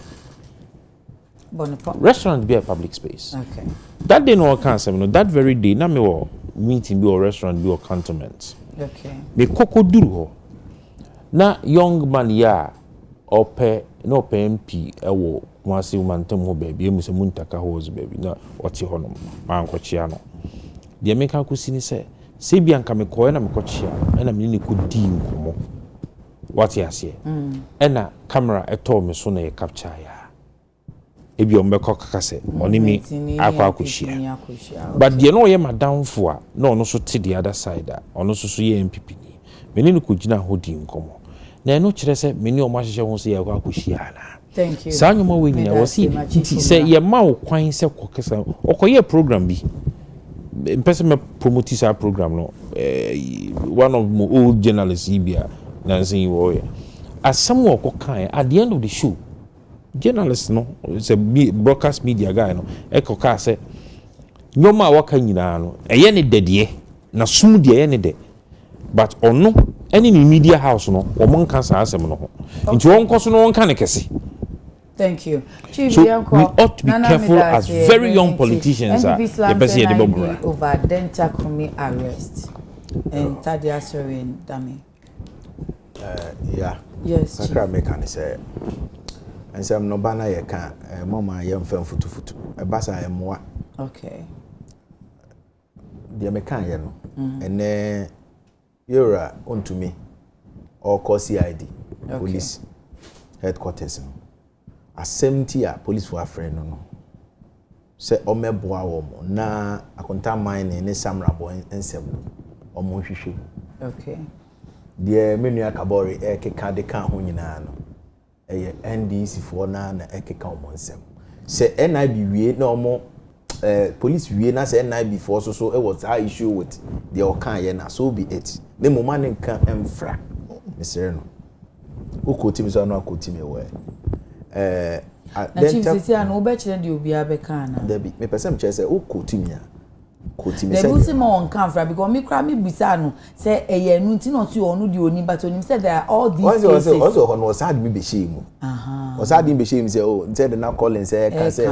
[SPEAKER 2] Restaurant be a public space.
[SPEAKER 1] Okay.
[SPEAKER 2] That day no cancel. No, that very day, na me wo meeting be or restaurant be or cantonment.
[SPEAKER 1] Okay.
[SPEAKER 2] Me koko duru ho. Na young man ya ope no pe MP ewo mwasi umantem ho baby emu se muntaka ho zo baby na oti ho no ma ankochia no. De me kan kusi ni se bi anka me koye na me kochia na me ni ko di nkomo. What you say? Ena camera eto me so na ye capture ya. Ebi o mbeko kakase oni mi akwa akushia. But the no ye madam fo a no no so to the other side a ono so ye MPP ni. Meni no kugina hodi nkomo. Na eno kire se meni o mahyehe ho se ye akwa akushia na.
[SPEAKER 1] Thank you.
[SPEAKER 2] Sa nyoma we nyina wo si se ye ma wo kwan se kokesa. Okoye program bi. Person me promote this program no. One of my old journalists Ibia Nancy Warrior. As someone at the end of the show, journalist no, it's a broadcast media guy no, Eko ka say, Nyoma waka nyina no, eye ne dedie, na sum de eye ne de. But ono, any media house no, omon kan sa asem no ho. Nti won koso no won kan kese.
[SPEAKER 1] Thank you. Chief,
[SPEAKER 2] so we ought to be careful as very young politicians are.
[SPEAKER 1] Over Adekye Nsroma arrest and Tadia Sorin Dami.
[SPEAKER 3] Yeah.
[SPEAKER 1] Yes.
[SPEAKER 3] Sakra me can say nsɛm no ba na yɛ ka mama yɛ mfam futufutu ɛba sa yɛ moa
[SPEAKER 1] okay
[SPEAKER 3] deɛ meka yɛ no ene yora ontumi or call CID police headquarters no asɛmti a police for afrɛ no no sɛ ɔmɛboa wɔ mo na akonta mine ne samrabo nsɛm ɔmo hwehwɛ
[SPEAKER 1] okay
[SPEAKER 3] deɛ menua kabori keka de ka ho nyinaa no ɛyɛ NDC for na ekeka ɔmo nsɛm sɛ NIB wie na ɔmo police wie na sɛ NIB for so it was high issue with the okan ye na so be it ne mo man nka emfra mesere no o kotimi so no akotimi we
[SPEAKER 1] na chief sisi an wo be kire de obi abeka na
[SPEAKER 3] da bi me person kire say o kotimi a kotimi
[SPEAKER 1] say they say on camera because me kra me bisa no say eye nu nti no so onu de oni but oni say there are all these cases
[SPEAKER 3] also no sad me be shame o sad me be shame say oh say the na calling say ka say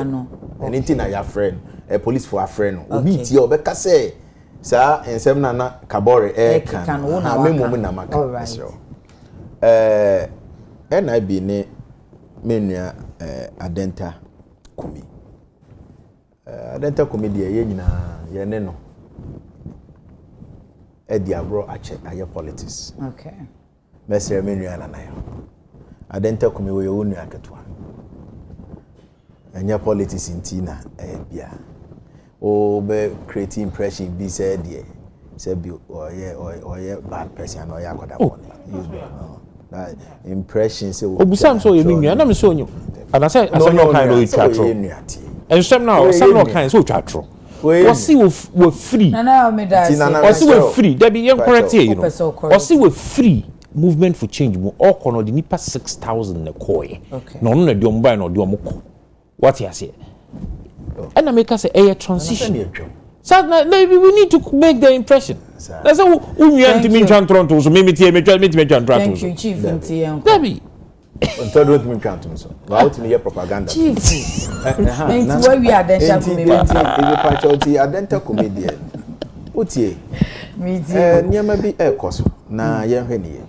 [SPEAKER 3] anything na your friend police for a friend obi tie obeka say sa ensem na kabore kan na memo na maka so NIB ne menua adenta kumi adenta kumi de ye nyina ye ne no edi abro ache aye politics
[SPEAKER 1] okay
[SPEAKER 3] mesere menua na yo adenta kumi we yo nua ketwa anya politics intina bia o be create impression be said there say be oye bad person or yakoda one use that impression say
[SPEAKER 2] obusam so yemi nua na me so onyo ana say no kind of twatro ensem na some no kind so twatro osi we free
[SPEAKER 1] na me da
[SPEAKER 2] osi we free there be yen correct here you know osi we free movement for change mo all kono the nipa 6000 na koy na ono na de omba na de omko what you say and I make us say a transition. So maybe we need to make the impression. That's how we want to mean Toronto. So maybe me
[SPEAKER 1] thank you, Chief.
[SPEAKER 2] Debbie.
[SPEAKER 3] Third with me Toronto. So how to make propaganda.
[SPEAKER 1] Chief. Where we are then
[SPEAKER 3] comedian. Adenta comedian. Otie.
[SPEAKER 1] Me too.
[SPEAKER 3] Niam bi e koso na ye hwe ne ye.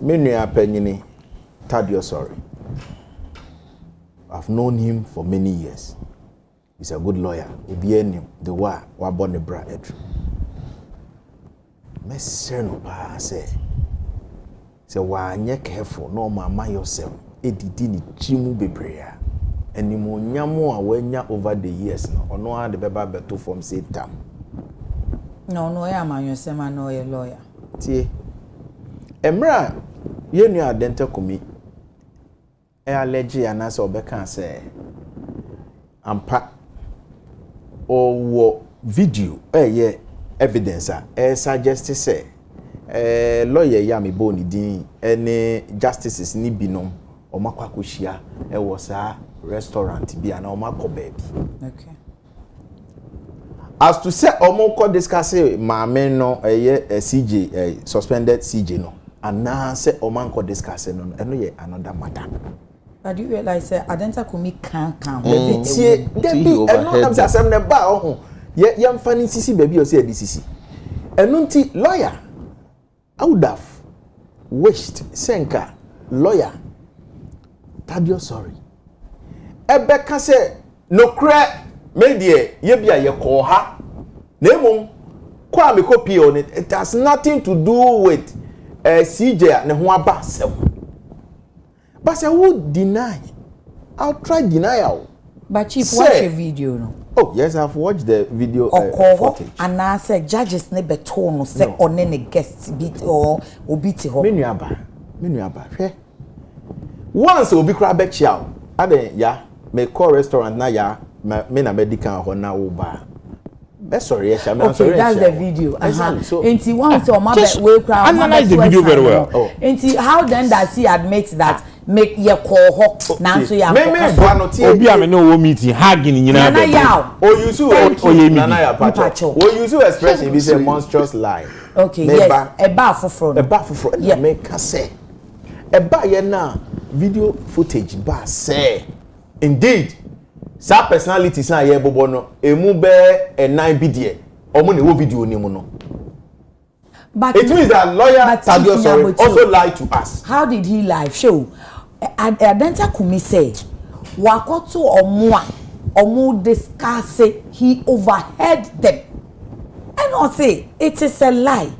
[SPEAKER 3] Me nua panyini Tadio sorry. I've known him for many years. He's a good lawyer. Obieni the wa born the bra edru. Me say no pa say wa anye careful no mama yourself edidi ni chimu bebrea. Enimo nyamo a wanya over the years no ono a de beba beto from say tam.
[SPEAKER 1] No ya man yourself man no lawyer.
[SPEAKER 3] Tie. Emra ye nu adenta komi allergy anase obeka say ampa o video ye evidence suggest say lawyer ya me boni din any justices ni binom o makwakohia wo sa restaurant bi ana o makoba bi
[SPEAKER 1] okay
[SPEAKER 3] as to say o mo discuss maame no CJ suspended CJ no ana say o man discuss no eno ye another matter.
[SPEAKER 1] But you realize Adenta Kumi can't come.
[SPEAKER 3] Debbie, I'm saying ne ba oh. Ye mfani sisi baby o say DCC. Enunti lawyer. I would have wished Senka lawyer. Tadio sorry. Ebeka say no cre media ye bia ye call ha. Nemo kwa me copy on it. It has nothing to do with CJ ne ho aba sem. But I would deny. I'll try denial.
[SPEAKER 1] But Chief, watch a video, no?
[SPEAKER 3] Oh, yes, I've watched the video footage.
[SPEAKER 1] And I said, judges never told no say on any guest beat or beat ho.
[SPEAKER 3] Menuaba. Once will be crab back chow. Ya, me call restaurant na ya, me na medical ho na uba. Sorry, yes, I'm
[SPEAKER 1] okay, that's the video.
[SPEAKER 3] Exactly. So,
[SPEAKER 1] and once your mother will cry,
[SPEAKER 2] analyze the video very well.
[SPEAKER 3] Oh.
[SPEAKER 1] And how then does he admit that make your call hot now so ya
[SPEAKER 2] obi am no wo meeting hagging nyina
[SPEAKER 1] na ya
[SPEAKER 3] o use nana ya pacho o use expression be say monstrous lie
[SPEAKER 1] okay yes eba foforo
[SPEAKER 3] yeah make say eba ye na video footage ba say indeed sa personality sa ye bobo no emu be enan bi de omo na wo video ni mu no. But it means that lawyer Tadio sorry also lied to us.
[SPEAKER 1] How did he lie? Show. Adenta Kumi say wakoto omu discuss he overheard them. And I say it is a lie.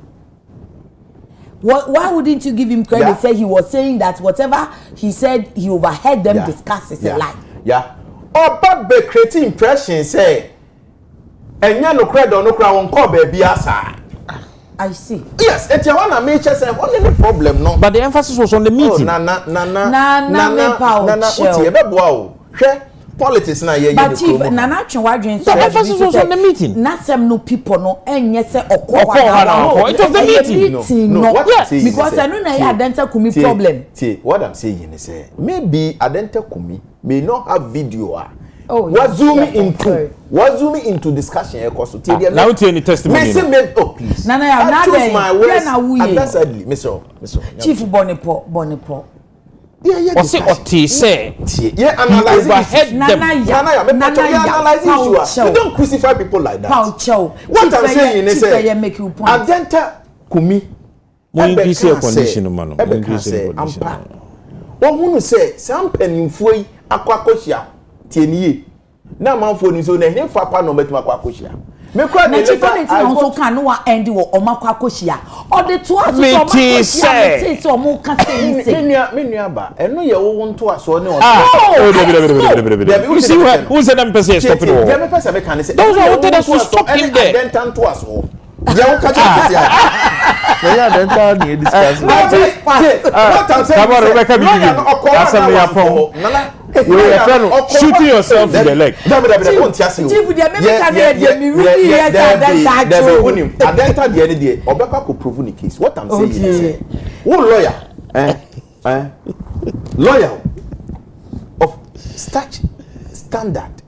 [SPEAKER 1] Why wouldn't you give him credit? Say he was saying that whatever he said he overheard them discuss is a lie.
[SPEAKER 3] Yeah. But be creating impression say enya no credit no kra won call baby asa.
[SPEAKER 1] I see.
[SPEAKER 3] Yes, it's one na make say only problem no.
[SPEAKER 2] But the emphasis was on the meeting.
[SPEAKER 1] Nana,
[SPEAKER 3] politics na ye.
[SPEAKER 1] But chief Nana Chwadwen
[SPEAKER 2] the emphasis was on the meeting.
[SPEAKER 1] Nasem no people no enye say okwa.
[SPEAKER 2] It was the meeting.
[SPEAKER 1] No.
[SPEAKER 3] Yes,
[SPEAKER 1] because I know na Adenta Kumi problem.
[SPEAKER 3] What I'm saying is maybe Adenta Kumi may not have video.
[SPEAKER 1] What
[SPEAKER 3] zooming into discussion
[SPEAKER 2] now to any testimony.
[SPEAKER 3] Please.
[SPEAKER 1] Nana, I choose my words.
[SPEAKER 3] Mr.
[SPEAKER 1] Chief Bonipo.
[SPEAKER 3] Yeah.
[SPEAKER 2] What's it say?
[SPEAKER 3] Yeah, analyze
[SPEAKER 2] overhead them.
[SPEAKER 3] Nana, you don't crucify people like that. What I'm saying is Adenta Kumi.
[SPEAKER 2] Increase your condition, man. Increase your condition.
[SPEAKER 3] One who say some penny foi aquacosia. Tienie na manfo ni so na hin fapa no betima kwa koshia me kwa
[SPEAKER 1] na chief finance also can no end wo omakwa koshia o de to aso omakwa koshia me say omo ka say
[SPEAKER 3] me nua ba eno ye wo nto aso ne o
[SPEAKER 2] you see who said them person stop it all
[SPEAKER 3] me person me can say
[SPEAKER 2] those are wanted us to stop him there
[SPEAKER 3] then tan to aso ye wo ka just ya
[SPEAKER 2] yeah then tan dey discuss
[SPEAKER 3] what I'm saying
[SPEAKER 2] come on Rebecca be that's something happen you are shooting yourself in the leg.
[SPEAKER 1] Chief, the American me really yes
[SPEAKER 3] Adenta the any day Obeka could prove the case. What I'm saying is one lawyer of such standard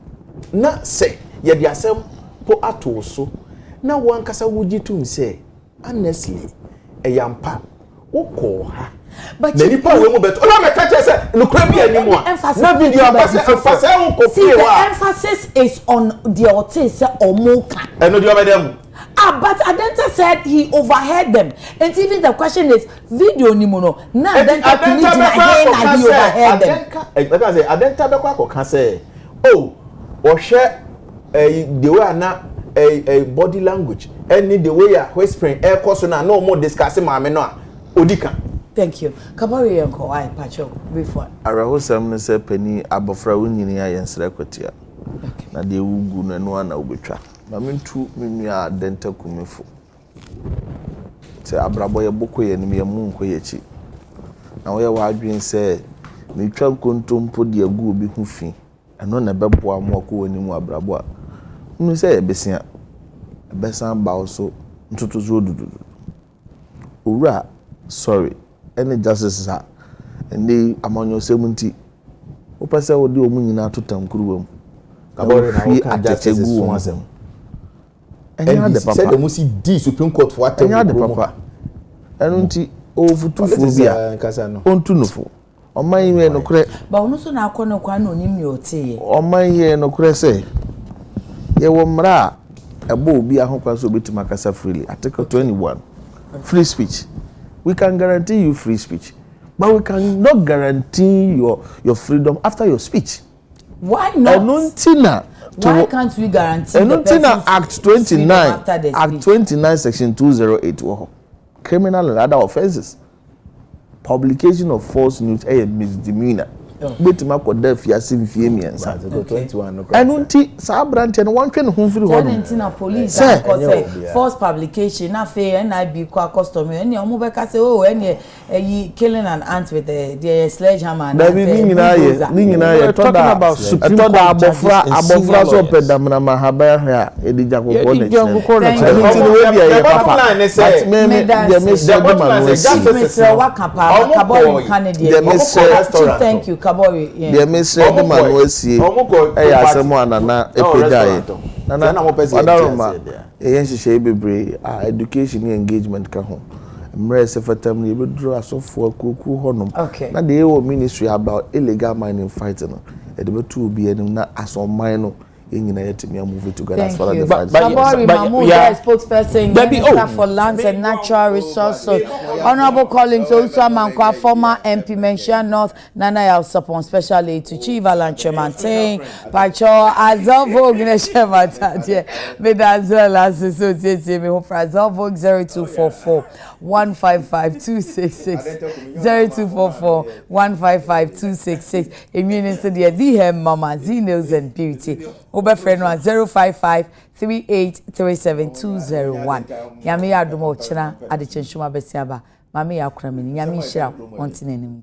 [SPEAKER 3] na say ye the asem po ato so na wan kasa wuji tum say honestly eyampa woko ha.
[SPEAKER 1] But
[SPEAKER 3] the
[SPEAKER 1] emphasis is on the autis or mocha. But Adenta said he overheard them. And even the question is video nimuno. Now Adenta he overheard them.
[SPEAKER 3] Adenta can say, oh, or share the way na a body language. And the way you whispering air course no more discussing my menor. Odika.
[SPEAKER 1] Thank you. Kabari yanko ai pacho before.
[SPEAKER 4] Arahosam ne se pani abofra wunyini ya yensre kwatia. Na de wugu na no na obetwa. Ma mentu menua Adenta Kumifo. Se abrabo ye boko ye nim ye munko ye chi. Na wo ye wadwen se metwa kontompo de agu obi hu fi. Eno na beboa mo ko wani mu abrabo a. Nu se ye besia. Besan ba so ntutu zo dudu. Owura sorry. Any justice ha ndi amanyo semunti opese odi omu nyina totam kuruwam
[SPEAKER 3] kabore na wo kan justice so asem enya de papa said the musi di Supreme Court for atem
[SPEAKER 4] enya de papa enu nti ofutufu bia ontunufo oman ye no kure
[SPEAKER 1] ba onu so na akono kwa na onim ye otie
[SPEAKER 4] oman ye no kure say ye wo mra ebo obi ahokwa so betima kasa freely article 21 free speech. We can guarantee you free speech, but we cannot guarantee your freedom after your speech.
[SPEAKER 1] Why not? Why can't we guarantee the person's
[SPEAKER 4] Act 29, Act 29, Section 208, criminal and other offenses. Publication of false news is a misdemeanor. Betima ko da fiase mfie miensa. Enu nti sa branch no wan twen ho firi ho no.
[SPEAKER 1] Na police say false publication na fe NIB kwa custom eni omo be ka say oh eni killing an ant with the sledgehammer na
[SPEAKER 4] fe. Ni nyina ye talking about Supreme Court abofra so pedam na mahaba hia edija kokko na. Nti no we bia ye papa. But me the message
[SPEAKER 1] Mr. Wakapa Kabori Canada. Thank you.
[SPEAKER 4] The minister the man was here. Asemo anana epejaye. Nana Adaroma ehyenhye bebre education engagement ka ho. Mre sefatam ne bedru asofo akuku honom. Na the ministry about illegal mining fighting. E de betu obi enim na asoman no yɛnyina yɛtumi move together as far as
[SPEAKER 1] you.
[SPEAKER 4] the fight.
[SPEAKER 1] Kabori Mahmood, spokesperson, Minister for Lands and Natural Resources. Honorable Collins Osuamankwa, former MP Menchia North, Nana Yalsopon, special aid to Chief Alan Chemantin, Pacho Azalvo Gneshematadie, Medazal Associate, me for Azalvo 0244 155 266 0244 155 266. Immunity, the Mama Z News and Beauty. Obe friend 055 3837 Yami Adumo China Adekye Nsroma Besiaba. Mami Akramini Yami Shira Ontinenemi.